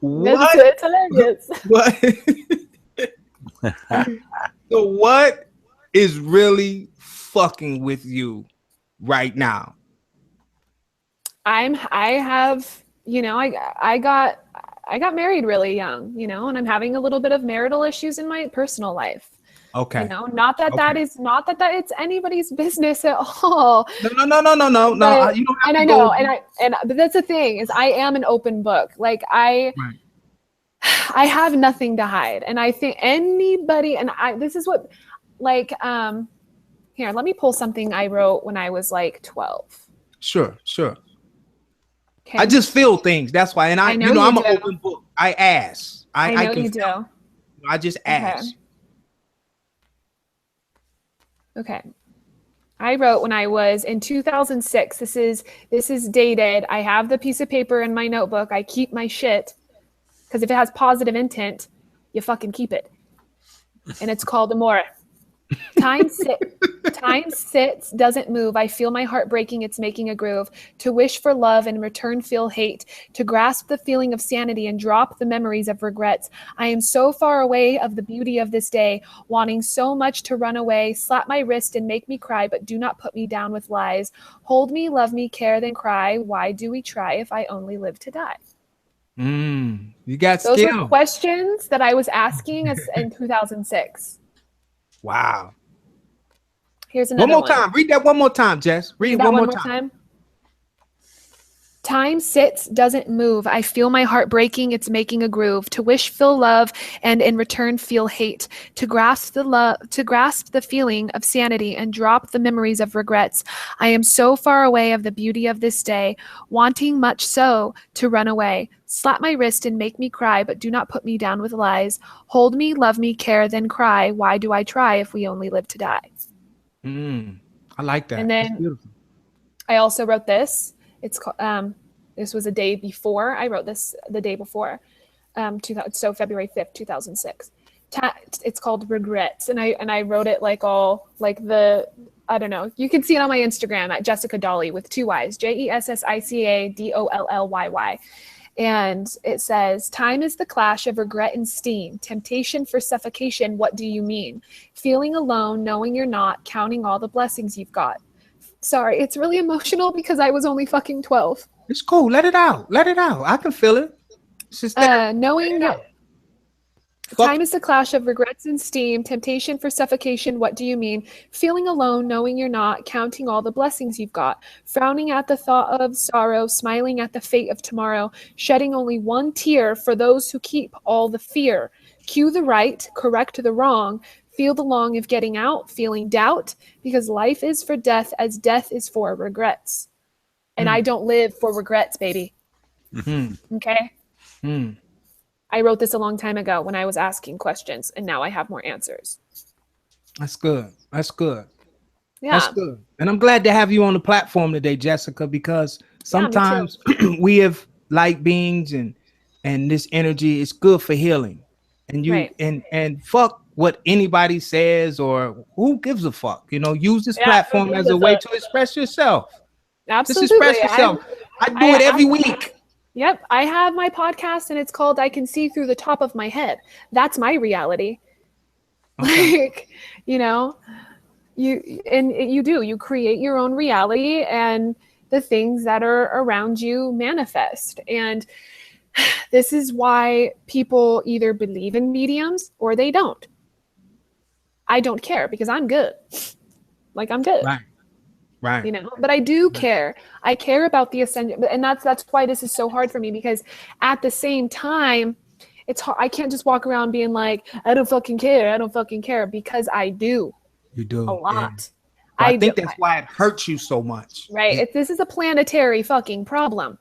It's hilarious. What? So what is really fucking with you right now? I got married really young, you know, and I'm having a little bit of marital issues in my personal life. Okay. You know, not that it's anybody's business at all. No. You don't have to know, but that's the thing is I am an open book. Like I have nothing to hide, and I think anybody, this is what, like, here, let me pull something I wrote when I was like 12. Sure. Okay. I just feel things. That's why, and I'm an open book. I ask. I know you do. I just ask. Okay. I wrote when I was in 2006. This is dated. I have the piece of paper in my notebook. I keep my shit because if it has positive intent, you fucking keep it. And it's called Amore. Time 6. Time sits, doesn't move. I feel my heart breaking. It's making a groove. To wish for love and return feel hate. To grasp the feeling of sanity and drop the memories of regrets. I am so far away of the beauty of this day, wanting so much to run away. Slap my wrist and make me cry, but do not put me down with lies. Hold me, love me, care, then cry. Why do we try if I only live to die? You got Those skill. were questions that I was asking us in 2006. Wow. Here's another one more time. Read that one more time, Jess. Read it that one more time. Time sits, doesn't move. I feel my heart breaking. It's making a groove. To wish, feel love, and in return feel hate. To grasp the feeling of sanity and drop the memories of regrets. I am so far away of the beauty of this day, wanting much so to run away. Slap my wrist and make me cry, but do not put me down with lies. Hold me, love me, care, then cry. Why do I try if we only live to die? I like that. And then I also wrote this. It's called, this was a day before. I wrote this the day before, so February 5th, 2006. It's called Regrets. And I wrote it I don't know. You can see it on my Instagram at Jessica Dolly with 2 Y's, JESSICADOLLYY. And it says, time is the clash of regret and steam, temptation for suffocation. What do you mean? Feeling alone, knowing you're not, counting all the blessings you've got. Sorry, it's really emotional because I was only fucking 12. It's cool. Let it out. Let it out. I can feel it. It's just knowing time is the clash of regrets and steam, temptation for suffocation. What do you mean? Feeling alone, knowing you're not, counting all the blessings you've got, frowning at the thought of sorrow, smiling at the fate of tomorrow, shedding only one tear for those who keep all the fear. Cue the right, correct the wrong, feel the long of getting out, feeling doubt, because life is for death as death is for regrets. And I don't live for regrets, baby. Okay? I wrote this a long time ago when I was asking questions, and now I have more answers. That's good. That's good. Yeah. That's good. And I'm glad to have you on the platform today, Jessica, because sometimes we have light beings and this energy is good for healing. And you and fuck what anybody says or who gives a fuck. You know, use this platform as a way to express yourself. Absolutely. Just express yourself. I do it every week. Yep. I have my podcast and it's called I Can See Through the Top of My Head. That's my reality. Okay. You know, you create your own reality and the things that are around you manifest. And this is why people either believe in mediums or they don't. I don't care because I'm good. I'm good. Right. You know, but I do care. I care about the ascension, and that's why this is so hard for me, because at the same time, it's hard. I can't just walk around being like, I don't fucking care. I don't fucking care, because I do. You do a lot. Yeah. I think that's why it hurts you so much. Right. This is a planetary fucking problem.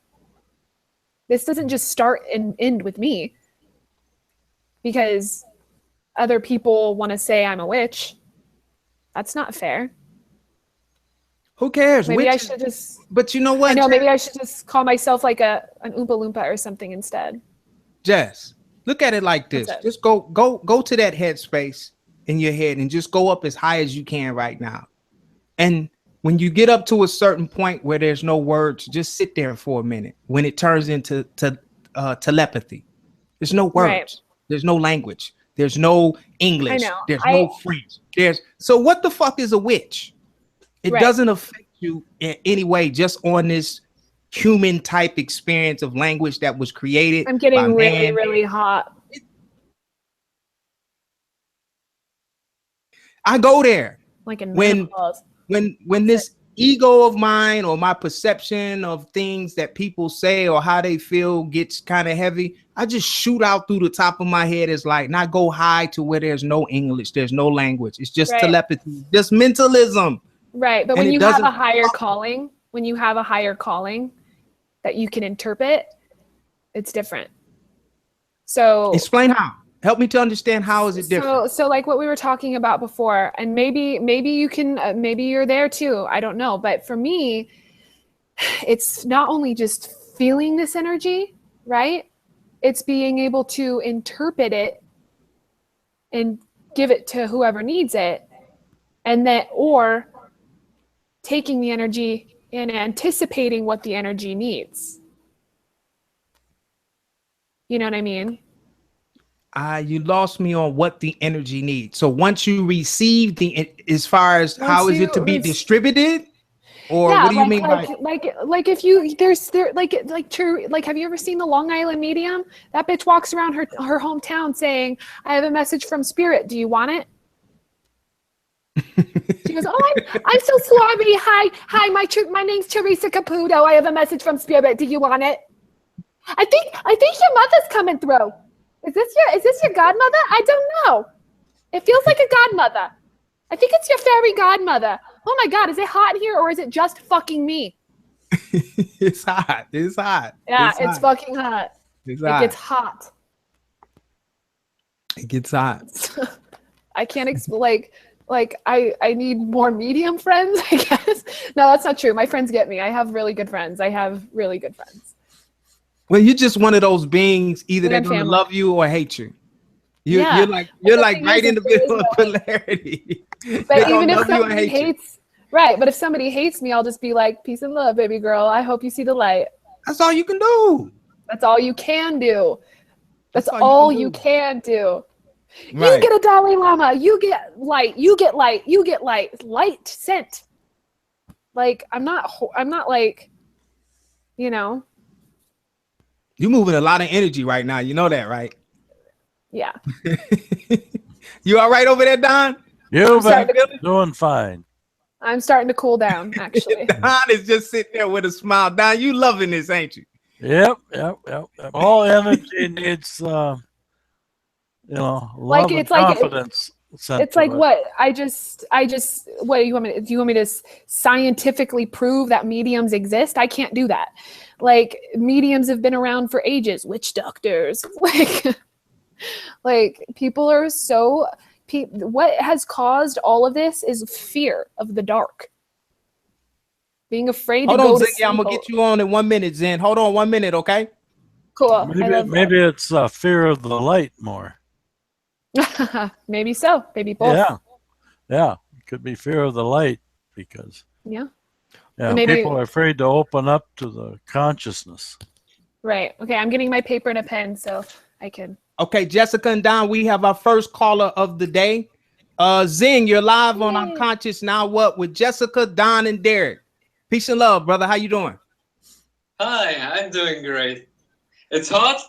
This doesn't just start and end with me because other people want to say I'm a witch. That's not fair. Who cares? Maybe I should just. But you know what? I know. Maybe I should just call myself like an Oompa Loompa or something instead. Jess, look at it like this. Just go to that headspace in your head and just go up as high as you can right now. And when you get up to a certain point where there's no words, just sit there for a minute. When it turns into telepathy, there's no words. Right. There's no language. There's no English. There's no French. So what the fuck is a witch? It doesn't affect you in any way, just on this human type experience of language that was created. I'm getting really, really hot. I go there. Like a when this ego of mine or my perception of things that people say or how they feel gets kind of heavy, I just shoot out through the top of my head. It's like not go high to where there's no English, there's no language. It's just telepathy, just mentalism. Right. But when you have a higher calling, that you can interpret, it's different. So explain how. Help me to understand how is it different. So like what we were talking about before, and maybe you can, maybe you're there too. I don't know. But for me, it's not only just feeling this energy, right? It's being able to interpret it and give it to whoever needs it and then or taking the energy and anticipating what the energy needs. You know what I mean? You lost me on what the energy needs. So once you receive as far as how is it to be distributed, or what do you mean by like if you like have you ever seen the Long Island Medium? That bitch walks around her hometown saying, "I have a message from spirit. Do you want it?" She goes, "Oh, I'm so sorry. Hi, my name's Teresa Caputo. I have a message from spirit. Do you want it?" I think your mother's coming through. Is this your godmother? I don't know. It feels like a godmother. I think it's your fairy godmother. Oh my God, is it hot in here or is it just fucking me? It's hot. It's hot. Yeah, it's fucking hot. It gets hot. It gets hot. I can't explain. Like I need more medium friends, I guess. No, that's not true. My friends get me. I have really good friends. Well, you're just one of those beings. Either they're gonna love you or hate you. You're like right in the middle of polarity. But even if somebody hates, right? But if somebody hates me, I'll just be like, "Peace and love, baby girl. I hope you see the light." That's all you can do. That's all you can do. That's all you can do. Right. You get a Dalai Lama. You get light. You get light. You get light. Light scent. Like I'm not like, you know. You're moving a lot of energy right now. You know that, right? Yeah. You all right over there, Don? You're doing fine. I'm starting to cool down, actually. Don is just sitting there with a smile. Don, you loving this, ain't you? Yep. All energy needs, love and confidence. It's like what I just. What do you want me? Do you want me to scientifically prove that mediums exist? I can't do that. Like mediums have been around for ages. Witch doctors, like people are so. What has caused all of this is fear of the dark. Being afraid to go to sleep. I'm gonna get you on in 1 minute, Zen. Hold on 1 minute, okay? Cool. Maybe it's fear of the light more. Maybe so. Maybe both. Yeah. It could be fear of the light because maybe, people are afraid to open up to the consciousness. Right. Okay. I'm getting my paper and a pen so I can. Okay, Jessica and Don, we have our first caller of the day. Zing, you're live on I'm Conscious Now What with Jessica, Don, and Derek. Peace and love, brother. How you doing? Hi, I'm doing great. It's hot.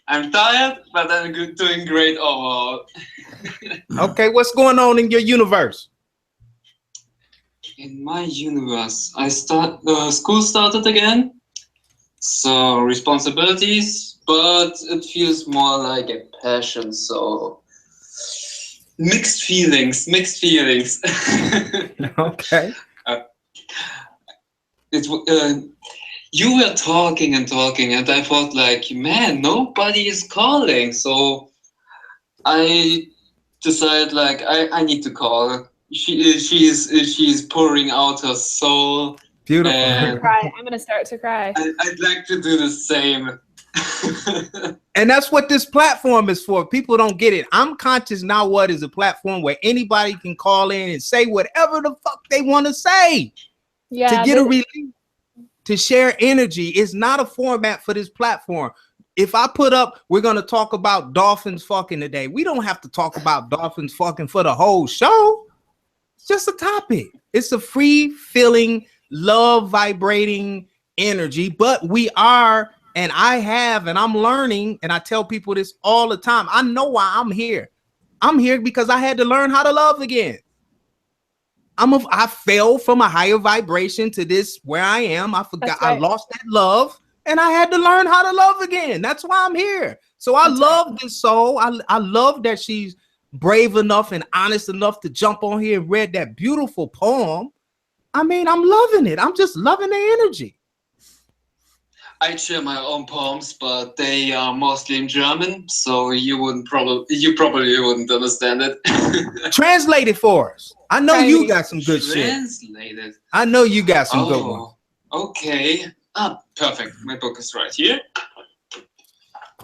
I'm tired, but I'm doing great overall. Okay, what's going on in your universe? In my universe, school started again. So responsibilities, but it feels more like a passion. So mixed feelings. Okay. You were talking, and I thought like, man, nobody is calling. So I decided like I need to call her. She's pouring out her soul. Beautiful. I'm gonna start to cry. I'd like to do the same. And that's what this platform is for. People don't get it. I'm Conscious Now What is a platform where anybody can call in and say whatever the fuck they want to say. To get a release, to share energy. Is not a format for this platform. If I put up, we're going to talk about dolphins fucking today. We don't have to talk about dolphins fucking for the whole show. It's just a topic. It's a free feeling, love vibrating energy. But we are, and I'm learning, and I tell people this all the time. I know why I'm here. I'm here because I had to learn how to love again. I fell from a higher vibration to this where I am. I forgot. Right. I lost that love and I had to learn how to love again. That's why I'm here. So I love this soul. I love that she's brave enough and honest enough to jump on here and read that beautiful poem. I mean, I'm loving it. I'm just loving the energy. I share my own poems, but they are mostly in German, so you probably wouldn't understand it. Translate it for us. I know you got some good shit. Translated. I know you got some good ones. Okay. Perfect. My book is right here.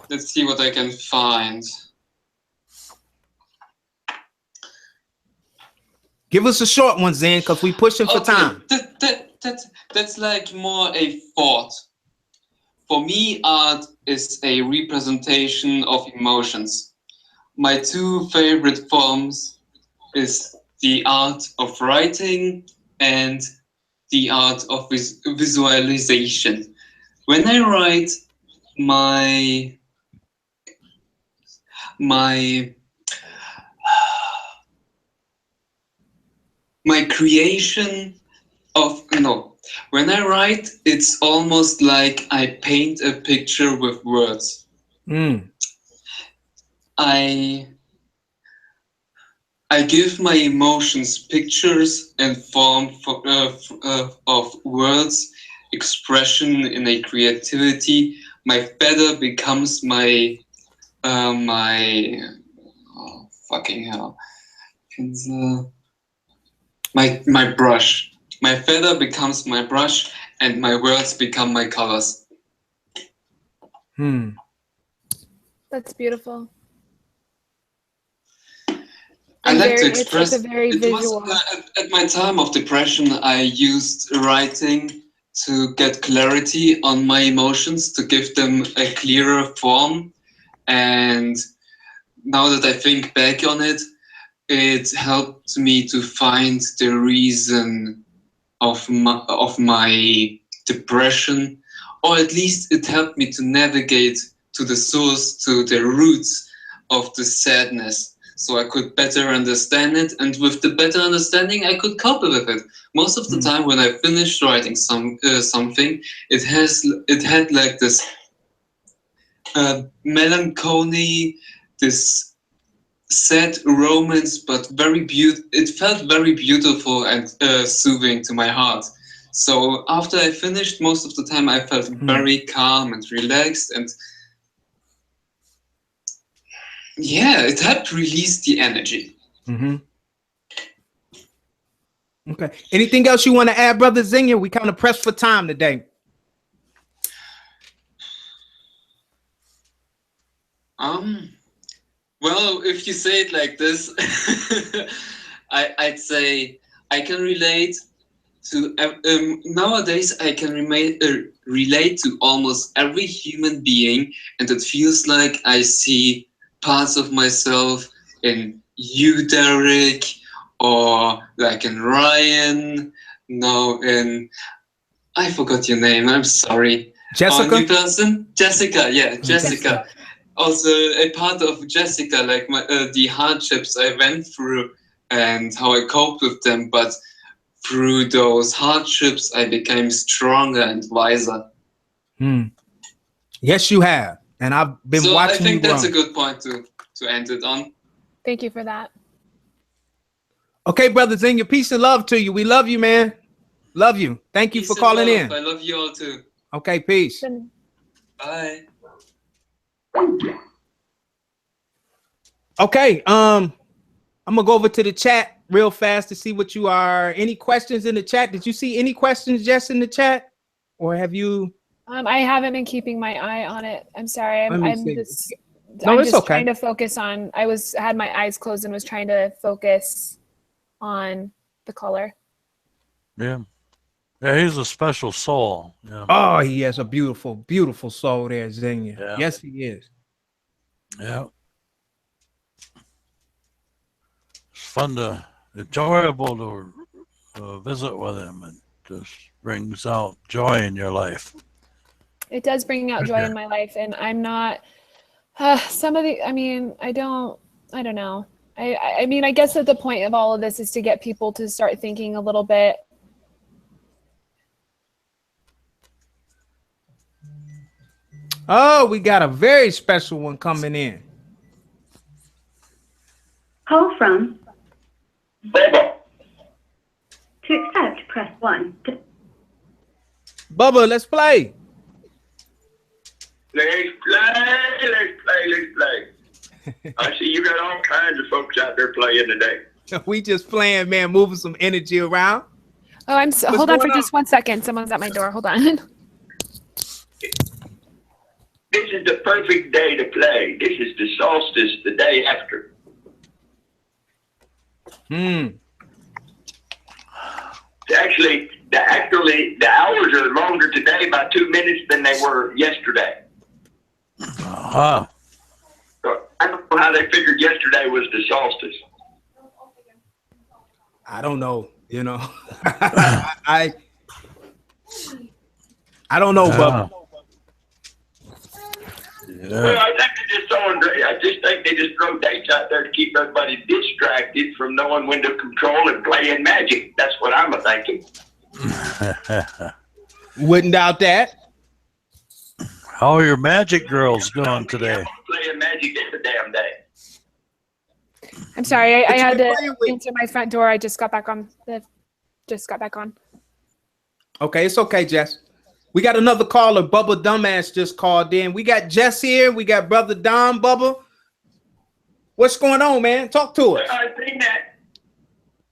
Let's see what I can find. Give us a short one, Zen, because we pushing for time. That's like more a thought. For me, art is a representation of emotions. My two favorite forms is the art of writing and the art of visualization. When I write, my creation of when I write, it's almost like I paint a picture with words. I give my emotions pictures and form of words, expression in a creativity. My feather becomes my fucking hell. My brush. My feather becomes my brush, and my words become my colors. That's beautiful. I like to express. It's a very visual. At my time of depression, I used writing to get clarity on my emotions, to give them a clearer form. And now that I think back on it, it helped me to find the reason of my depression, or at least it helped me to navigate to the source, to the roots of the sadness, so I could better understand it, and with the better understanding I cope with it. Most of the time when I finished writing something, it had like this melancholy, this sad romance, but it felt very beautiful and soothing to my heart. So after I finished, most of the time I felt very calm and relaxed, and yeah, it helped release the energy. Okay. Anything else you want to add, Brother Zinga? We kind of pressed for time today. Well, if you say it like this, I'd say I can relate to nowadays. I can relate to almost every human being, and it feels like I see parts of myself in you, Derek, or like in Ryan. No, in I forgot your name. I'm sorry. Jessica. New person, Jessica. Yeah, Jessica. Also a part of Jessica, like the hardships I went through and how I coped with them. But through those hardships, I became stronger and wiser. Yes, you have. And I've been watching you. I think that's a good point to end it on. Thank you for that. Okay, Brother Zinga, peace and love to you. We love you, man. Love you. Thank you for calling in. I love you all too. Okay, peace. Bye. Okay, I'm gonna go over to the chat real fast to see what you are. Any questions in the chat? Did you see any questions, Jess, in the chat, or have you? I haven't been keeping my eye on it. I'm sorry. I'm just trying to focus on. I had my eyes closed and was trying to focus on the color. Yeah. Yeah, he's a special soul. Yeah. Oh, he has a beautiful, beautiful soul there, Zinga. Yeah. Yes, he is. Yeah. It's fun enjoyable to visit with him. It just brings out joy in your life. It does bring out joy in my life, and I'm not. I don't know. I mean, I guess that the point of all of this is to get people to start thinking a little bit. Oh, we got a very special one coming in. Call from Bubba. To accept, press 1. Bubba, let's play. Let's play. I see you got all kinds of folks out there playing today. We just playing, man, moving some energy around. Oh, hold on for just 1 second. Someone's at my door. Hold on. This is the perfect day to play. This is the solstice, the day after. Actually, the hours are longer today by 2 minutes than they were yesterday. Uh-huh. So I don't know how they figured yesterday was the solstice. I don't know. You know, I don't know, Bubba. Yeah. Well, I just think they just throw dates out there to keep everybody distracted from knowing when to control and play in magic. That's what I'm thinking. Wouldn't doubt that. How are your magic girls doing today? Playing magic every damn day. I'm sorry, I had to playing with- answer my front door. I just got back on. Okay, it's okay, Jess. We got another caller. Bubba Dumbass just called in. We got Jess here. We got Brother Don. Bubba, what's going on, man? Talk to us. I seen that.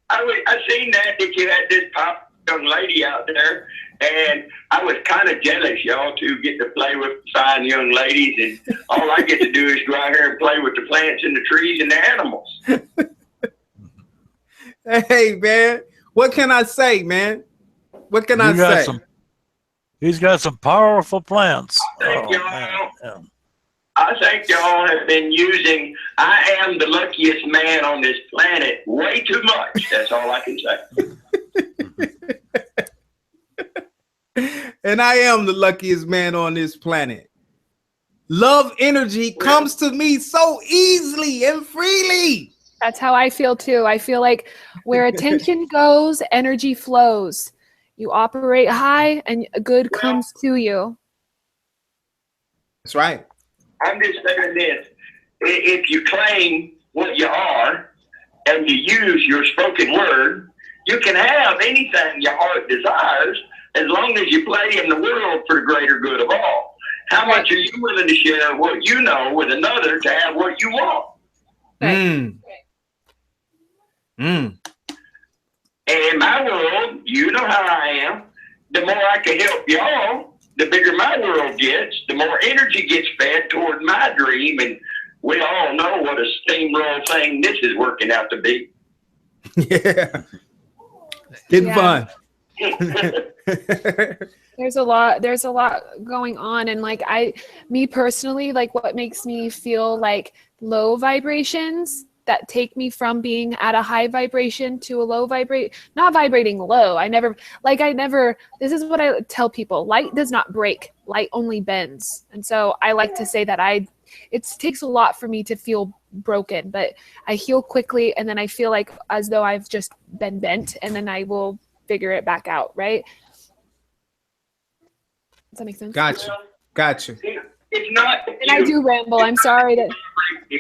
I seen that you had this pop young lady out there, and I was kind of jealous, y'all, to get to play with fine young ladies, and all I get to do is go out here and play with the plants and the trees and the animals. Hey, man, what can I say, man? What can I say? He's got some powerful plants. Thank y'all. I think y'all have been using "I am the luckiest man on this planet" way too much. That's all I can say. And I am the luckiest man on this planet. Love energy comes to me so easily and freely. That's how I feel too. I feel like where attention goes, energy flows. You operate high and good comes to you. That's right. I'm just saying this. If you claim what you are and you use your spoken word, you can have anything your heart desires as long as you play in the world for the greater good of all. How much are you willing to share what you know with another to have what you want? Mm. Mm. And in my world, you know how I am. The more I can help y'all, the bigger my world gets, the more energy gets fed toward my dream. And we all know what a steamroll thing this is working out to be. Yeah. Getting fun. There's a lot going on, and like me personally, like what makes me feel like low vibrations that take me from being at a high vibration to a low not vibrating low. This is what I tell people. Light does not break, light only bends. And so I like to say that it takes a lot for me to feel broken, but I heal quickly, and then I feel like as though I've just been bent, and then I will figure it back out, right? Does that make sense? Gotcha. It's not. And I do ramble. I'm sorry that.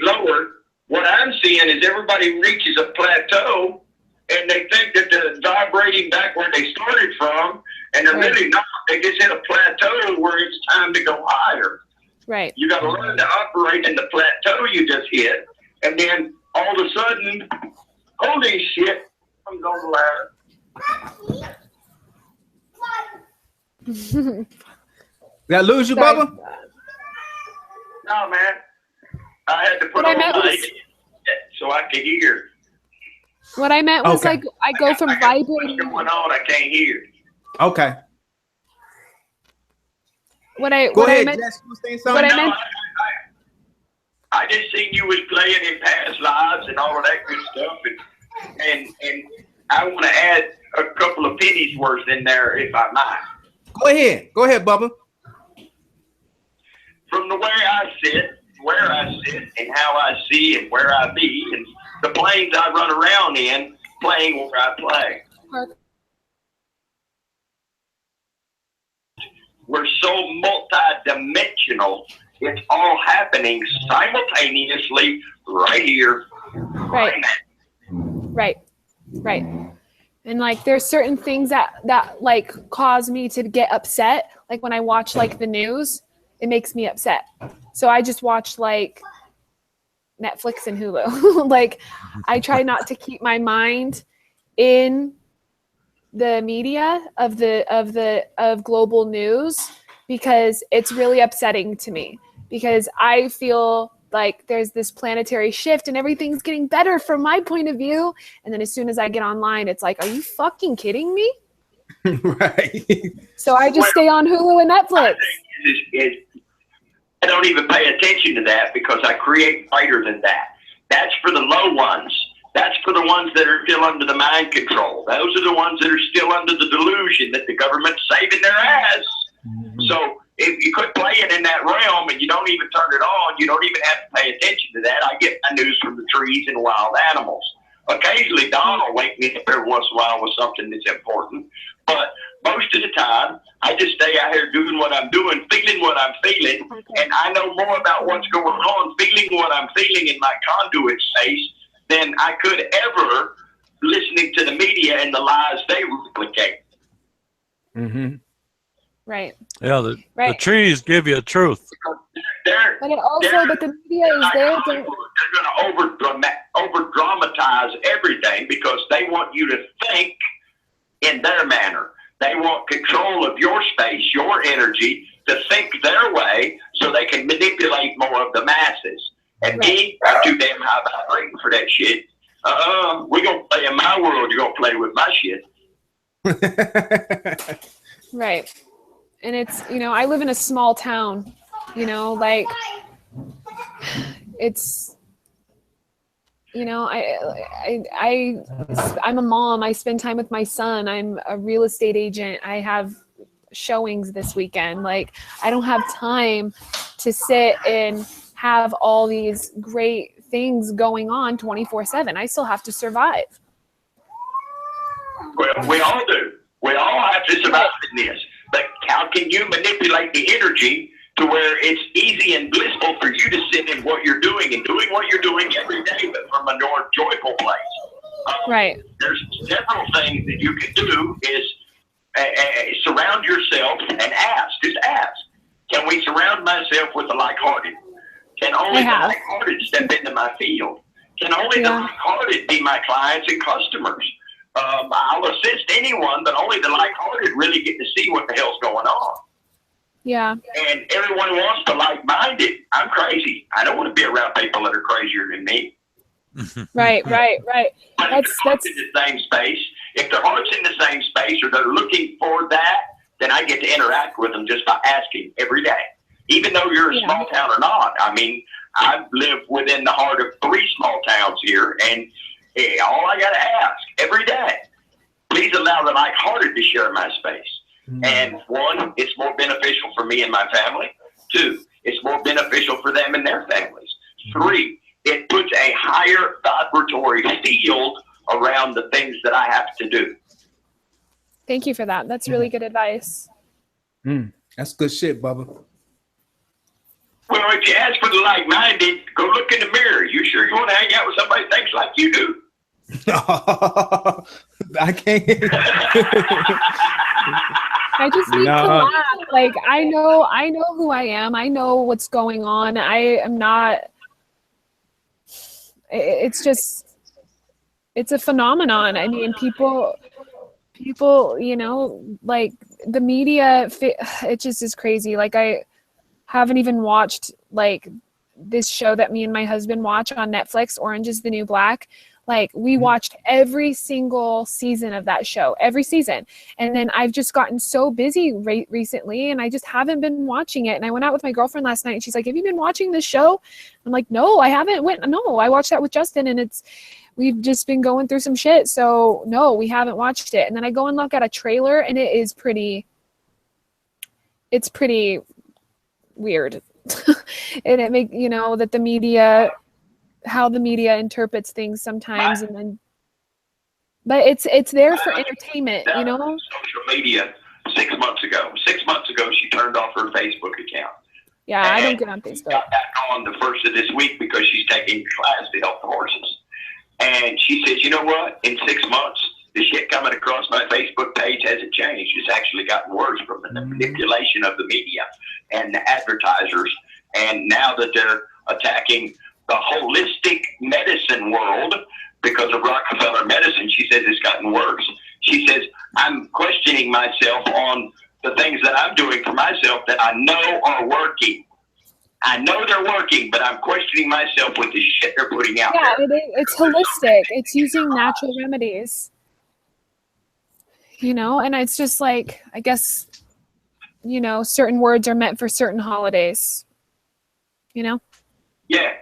Lower. What I'm seeing is everybody reaches a plateau, and they think that they're vibrating back where they started from, and they're really not. They just hit a plateau where it's time to go higher. Right. You got to learn to operate in the plateau you just hit, and then all of a sudden, holy shit, comes on the ladder. Did I lose you, Bubba? No, man. I had to put on light so I could hear. What I meant was like I go from vibrating. What's going on? I can't hear. Okay. Go ahead, Jess. You saying something? I just seen you was playing in past lives and all of that good stuff, and I want to add a couple of pennies worth in there, if I might. Go ahead, Bubba. From the way I sit, where I sit, and how I see, and where I be, and the planes I run around in, playing where I play. We're so multi-dimensional. It's all happening simultaneously right here, right now. Right. And like there's certain things that like cause me to get upset. Like when I watch like the news, it makes me upset. So I just watch like Netflix and Hulu. Like I try not to keep my mind in the media of global news, because it's really upsetting to me, because I feel like there's this planetary shift and everything's getting better from my point of view. And then as soon as I get online, it's like, are you fucking kidding me? Right. So I just stay on Hulu and Netflix. I don't even pay attention to that because I create greater than that. That's for the low ones. That's for the ones that are still under the mind control. Those are the ones that are still under the delusion that the government's saving their ass. So if you quit playing in that realm and you don't even turn it on, you don't even have to pay attention to that. I get my news from the trees and wild animals. Occasionally, Don will wake me up every once in a while with something that's important. But most of the time, I just stay out here doing what I'm doing, feeling what I'm feeling. And I know more about what's going on, feeling what I'm feeling in my conduit space than I could ever listening to the media and the lies they replicate. Mm-hmm. Right. Yeah, the trees give you a truth. But the media is there. They're going to over-dramatize everything because they want you to think in their manner. They want control of your space, your energy, to think their way so they can manipulate more of the masses. And me, I'm too damn high vibrating for that shit. We're going to play in my world. You're going to play with my shit. Right. And it's, I live in a small town, like it's, I'm a mom. I spend time with my son. I'm a real estate agent. I have showings this weekend. Like, I don't have time to sit and have all these great things going on 24/7. I still have to survive. Well, we all do. We all have to survive in this. But how can you manipulate the energy to where it's easy and blissful for you to sit in what you're doing and doing what you're doing every day, but from a more joyful place? Right. There's several things that you can do is surround yourself and ask. Just ask. Can we surround myself with the like-hearted? Can only the like-hearted step into my field? Can only the like-hearted be my clients and customers? I'll assist anyone, but only the like-hearted really get to see what the hell's going on. Yeah. And everyone wants the like-minded. I'm crazy. I don't want to be around people that are crazier than me. Right. But if their heart's in the same space, if their heart's in the same space or they're looking for that, then I get to interact with them just by asking every day. Even though you're a small town or not. I mean, I live within the heart of 3 small towns here, and all I got to ask every day, please allow the like-hearted to share my space. And 1, it's more beneficial for me and my family. 2, it's more beneficial for them and their families. 3, it puts a higher vibratory field around the things that I have to do. Thank you for that. That's really good advice. That's good shit, Bubba. Well, if you ask for the like-minded, go look in the mirror. You sure you want to hang out with somebody that thinks like you do? I can't. I just need to laugh. Like, I know who I am. I know what's going on. I am not. It's just, it's a phenomenon. I mean, people, like the media, it just is crazy. Like, I haven't even watched like this show that me and my husband watch on Netflix, Orange is the New Black. Like, we watched every single season of that show, every season. And then I've just gotten so busy recently, and I just haven't been watching it. And I went out with my girlfriend last night, and she's like, have you been watching this show? I'm like, no, I haven't. No, I watched that with Justin, and we've just been going through some shit. So no, we haven't watched it. And then I go and look at a trailer, and it's pretty weird. And it make, that the media, how the media interprets things sometimes, and then, but it's there for entertainment, Social media 6 months ago. 6 months ago, she turned off her Facebook account. Yeah, I don't get on Facebook. Got back on the first of this week because she's taking class to help the horses. And she says, you know what? In 6 months, the shit coming across my Facebook page hasn't changed. It's actually gotten worse from the manipulation of the media and the advertisers. And now that they're attacking the holistic medicine world because of Rockefeller medicine, she says it's gotten worse. She says, I'm questioning myself on the things that I'm doing for myself that I know are working. I know they're working, but I'm questioning myself with the shit they're putting out there. Yeah, it's holistic. It's using natural remedies. you know, and it's just like, I guess, you know, certain words are meant for certain holidays, you know? Yeah.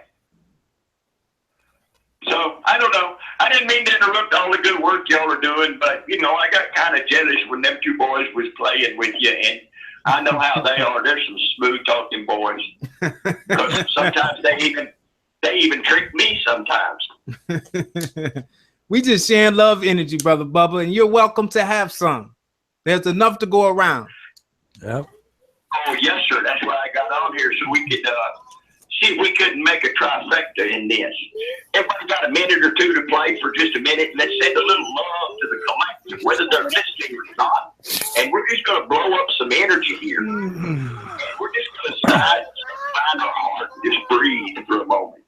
So, I don't know. I didn't mean to interrupt all the good work y'all are doing, but, you know, I got kind of jealous when them two boys was playing with you, and I know how they are. They're some smooth-talking boys. Because sometimes they even trick me sometimes. We just sharing love energy, Brother Bubba, and you're welcome to have some. There's enough to go around. Yep. Oh, yes, sir. That's why I got on here, so we could see if we couldn't make a trifecta in this. Everybody got a minute or two to play for just a minute. Let's send a little love to the collective, whether they're listening or not. And we're just going to blow up some energy here. And we're just going to find our heart and just breathe for a moment.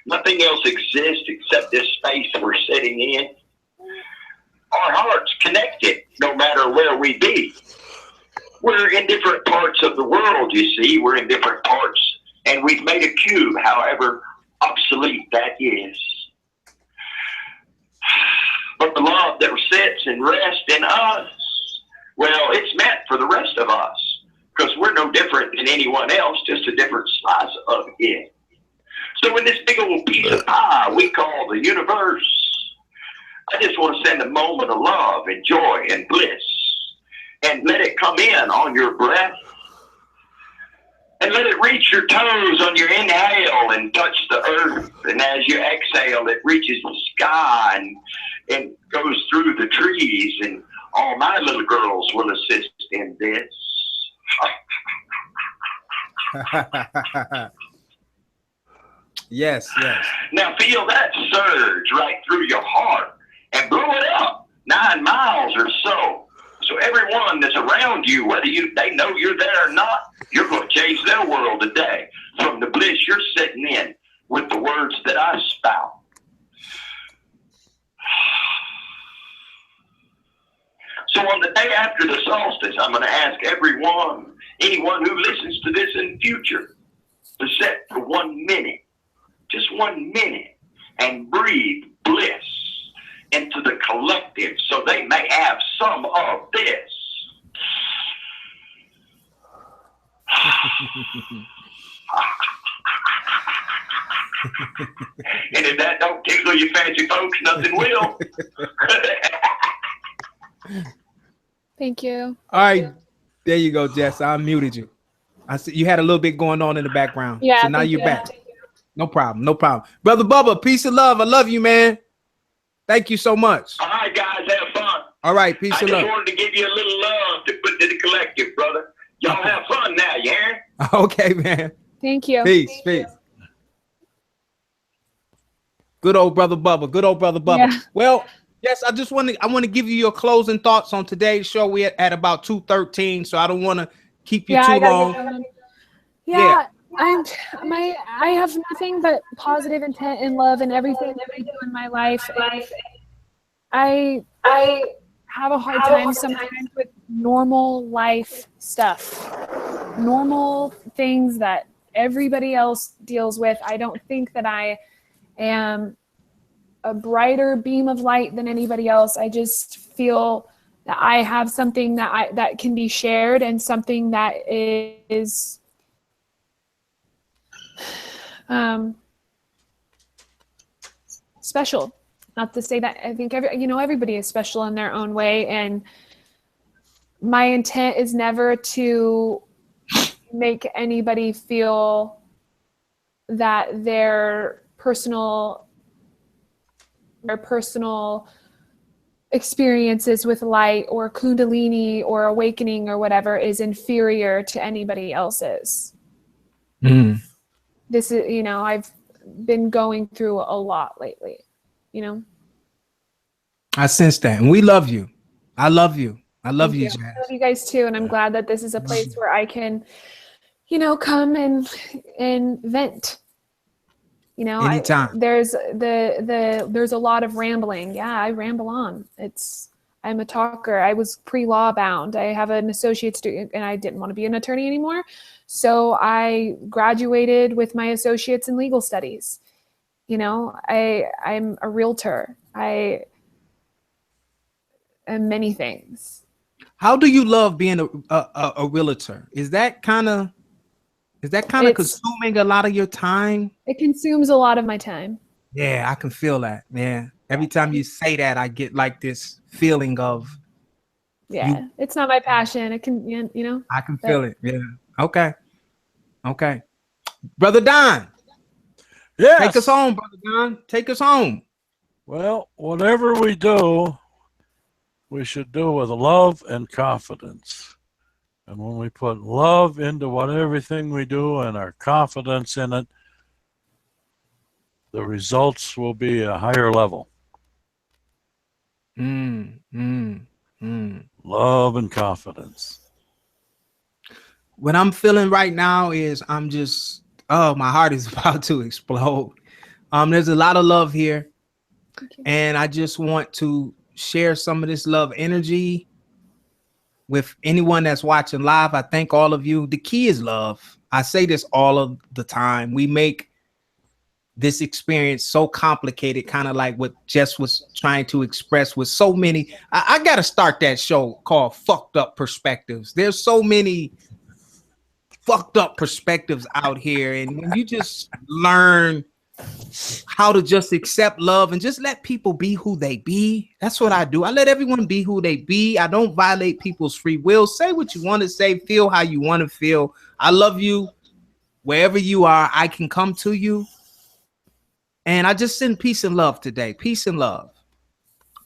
Nothing else exists except this space we're sitting in. Our heart's connected no matter where we be. We're in different parts of the world, you see. We're in different parts. And we've made a cube, however obsolete that is. But the love that sits and rests in us, well, it's meant for the rest of us. Because we're no different than anyone else, just a different slice of it. So in this big old piece of pie we call the universe, I just want to send a moment of love and joy and bliss. And let it come in on your breath. And let it reach your toes on your inhale and touch the earth. And as you exhale, it reaches the sky and goes through the trees. And all my little girls will assist in this. Yes, yes. Now feel that surge right through your heart and blow it up 9 miles or so. So everyone that's around you, whether they know you're there or not, you're going to change their world today from the bliss you're sitting in with the words that I spout. So on the day after the solstice, I'm going to ask anyone who listens to this in the future, to sit for 1 minute, just 1 minute, and breathe bliss into the collective so they may have some of this. And if that don't tickle you fancy folks, nothing will. Thank you. All right. There you go, Jess. I unmuted you. I see you had a little bit going on in the background. Yeah. So now you're back. No problem. No problem. Brother Bubba, peace and love. I love you, man. Thank you so much. All right, guys, have fun. All right, peace and I love. just wanted to give you a little love to put to the collective, brother. Y'all have fun now, you hear? Okay, man. Thank you. Peace, peace. Good old Brother Bubba. Good old Brother Bubba. Yeah. Well, yes, I want to give you your closing thoughts on today's show. We're at about 2:13, so I don't want to keep you too long. Yeah. I have nothing but positive intent and love in everything that I do in my life. I have a hard time sometimes with normal life stuff, normal things that everybody else deals with. I don't think that I am a brighter beam of light than anybody else. I just feel that I have something that can be shared and something that is special. Not to say that I think everybody is special in their own way, and my intent is never to make anybody feel that their personal experiences with light or kundalini or awakening or whatever is inferior to anybody else's. This is, I've been going through a lot lately, I sense that, and we love you. I love you. I love you, Jazz. I love you guys too, and I'm glad that this is a place where I can, come and vent. Anytime. There's a lot of rambling. Yeah, I ramble on. I'm a talker. I was pre-law bound. I have an associate's degree, and I didn't want to be an attorney anymore. So I graduated with my associates in legal studies. I'm a realtor. many things. How do you love being a realtor? Is that kind of consuming a lot of your time? It consumes a lot of my time. Yeah, I can feel that. Yeah. Every time you say that, I get like this feeling of. Yeah, it's not my passion. It can, you know. I can feel it. Yeah. Okay. Brother Don. Yes. Take us home, Brother Don. Take us home. Well, whatever we do, we should do with love and confidence. And when we put love into everything we do and our confidence in it, the results will be a higher level. Love and confidence. What I'm feeling right now is my heart is about to explode. There's a lot of love here. And I just want to share some of this love energy with anyone that's watching live. I thank all of you. The key is love. I say this all of the time. We make this experience so complicated, kind of like what Jess was trying to express with so many. I got to start that show called Fucked Up Perspectives. There's so many fucked up perspectives out here. And when you just learn how to just accept love and just let people be who they be. That's what I do. I let everyone be who they be. I don't violate people's free will. Say what you want to say, feel how you want to feel. I love you wherever you are. I can come to you. And I just send peace and love today. Peace and love.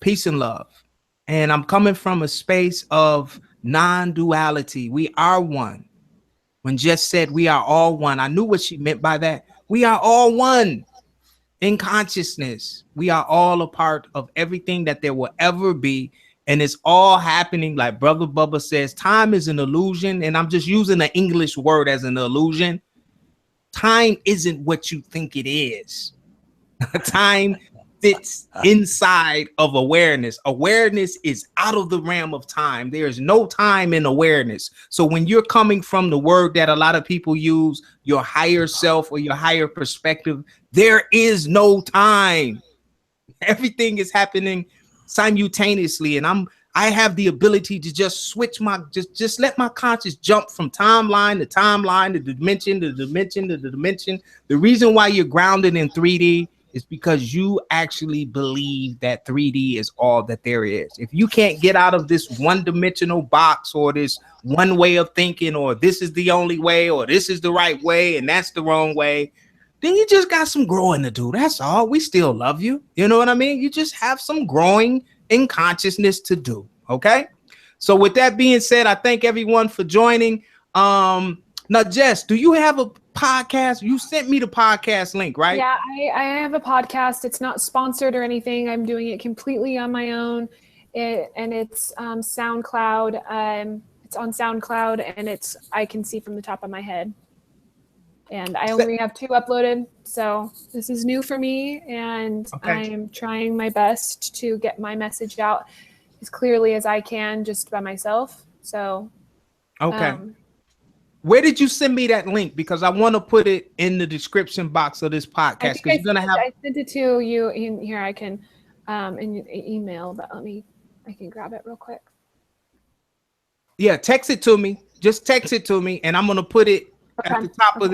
Peace and love. And I'm coming from a space of non-duality. We are one. When Jess said we are all one, I knew what she meant by that. We are all one in consciousness. We are all a part of everything that there will ever be. And it's all happening, like Brother Bubba says, time is an illusion. And I'm just using an English word as an illusion. Time isn't what you think it is. Time fits inside of awareness. Awareness is out of the realm of time. There is no time in awareness. So when you're coming from the word that a lot of people use, your higher self or your higher perspective, there is no time. Everything is happening simultaneously. And I have the ability to just switch just let my conscious jump from timeline to timeline, to dimension to dimension to dimension. The reason why you're grounded in 3D is because you actually believe that 3D is all that there is. If you can't get out of this one-dimensional box or this one way of thinking, or this is the only way, or this is the right way and that's the wrong way, then you just got some growing to do. That's all. We still love you. You know what I mean? You just have some growing in consciousness to do. Okay. So with that being said, I thank everyone for joining. Now, Jess, do you have a podcast? You sent me the podcast link, right? Yeah, I have a podcast. It's not sponsored or anything. I'm doing it completely on my own. It's SoundCloud. It's on SoundCloud, and I can see from the top of my head. And I only have 2 uploaded, so this is new for me, and I am trying my best to get my message out as clearly as I can just by myself. So, where did you send me that link? Because I want to put it in the description box of this podcast. Because you're gonna have. I sent it to you in here. I can, in email, but I can grab it real quick. Yeah, text it to me. Just text it to me, and I'm gonna put it at the top of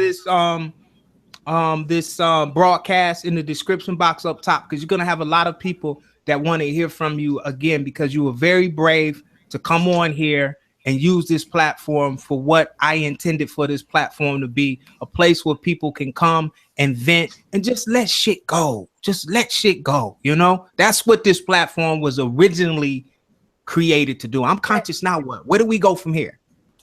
this broadcast in the description box up top, because you're gonna have a lot of people that want to hear from you again, because you were very brave to come on here and use this platform for what I intended for this platform to be, a place where people can come and vent and just let shit go. Just let shit go. You know, that's what this platform was originally created to do. I'm conscious now. Where do we go from here?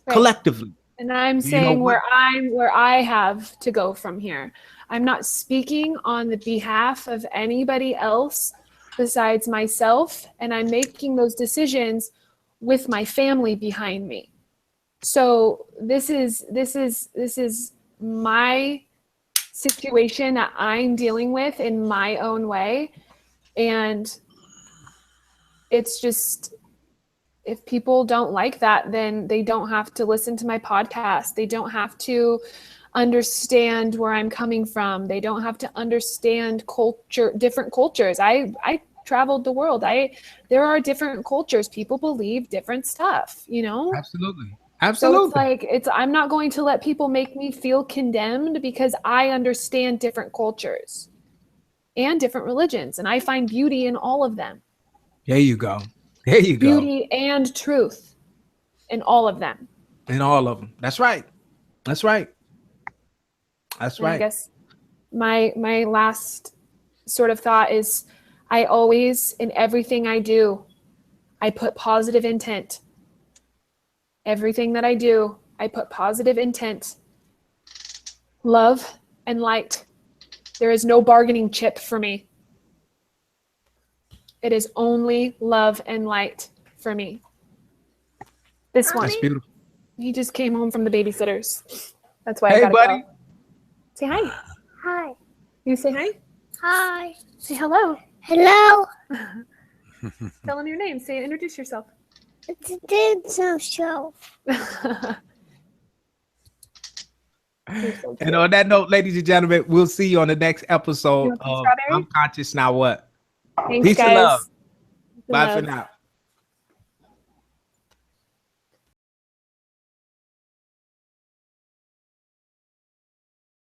Right. Collectively. And I'm saying where I have to go from here. I'm not speaking on the behalf of anybody else besides myself, and I'm making those decisions with my family behind me. So this is my situation that I'm dealing with in my own way. And it's just, if people don't like that, then they don't have to listen to my podcast. They don't have to understand where I'm coming from. They don't have to understand culture, different cultures. I traveled the world. There are different cultures. People believe different stuff, you know? Absolutely. So Absolutely. it's like, I'm not going to let people make me feel condemned because I understand different cultures and different religions, and I find beauty in all of them. There you go. There you go. Beauty and truth in all of them. In all of them. That's right. That's right. That's And I right. guess my last sort of thought is, I always, in everything I do, I put positive intent. Everything that I do, I put positive intent, love, and light. There is no bargaining chip for me. It is only love and light for me. This one. That's beautiful. He just came home from the babysitters. That's why I Hey, gotta buddy. go. Say hi. Hi. You say hi? Hi. Say hello. Hello. Tell them your name. Say, introduce yourself. It's a dance show. And on that note, ladies and gentlemen, we'll see you on the next You episode want some of strawberry? I'm Conscious Now What. Thanks, Peace guys. and love. Good Bye love. for now.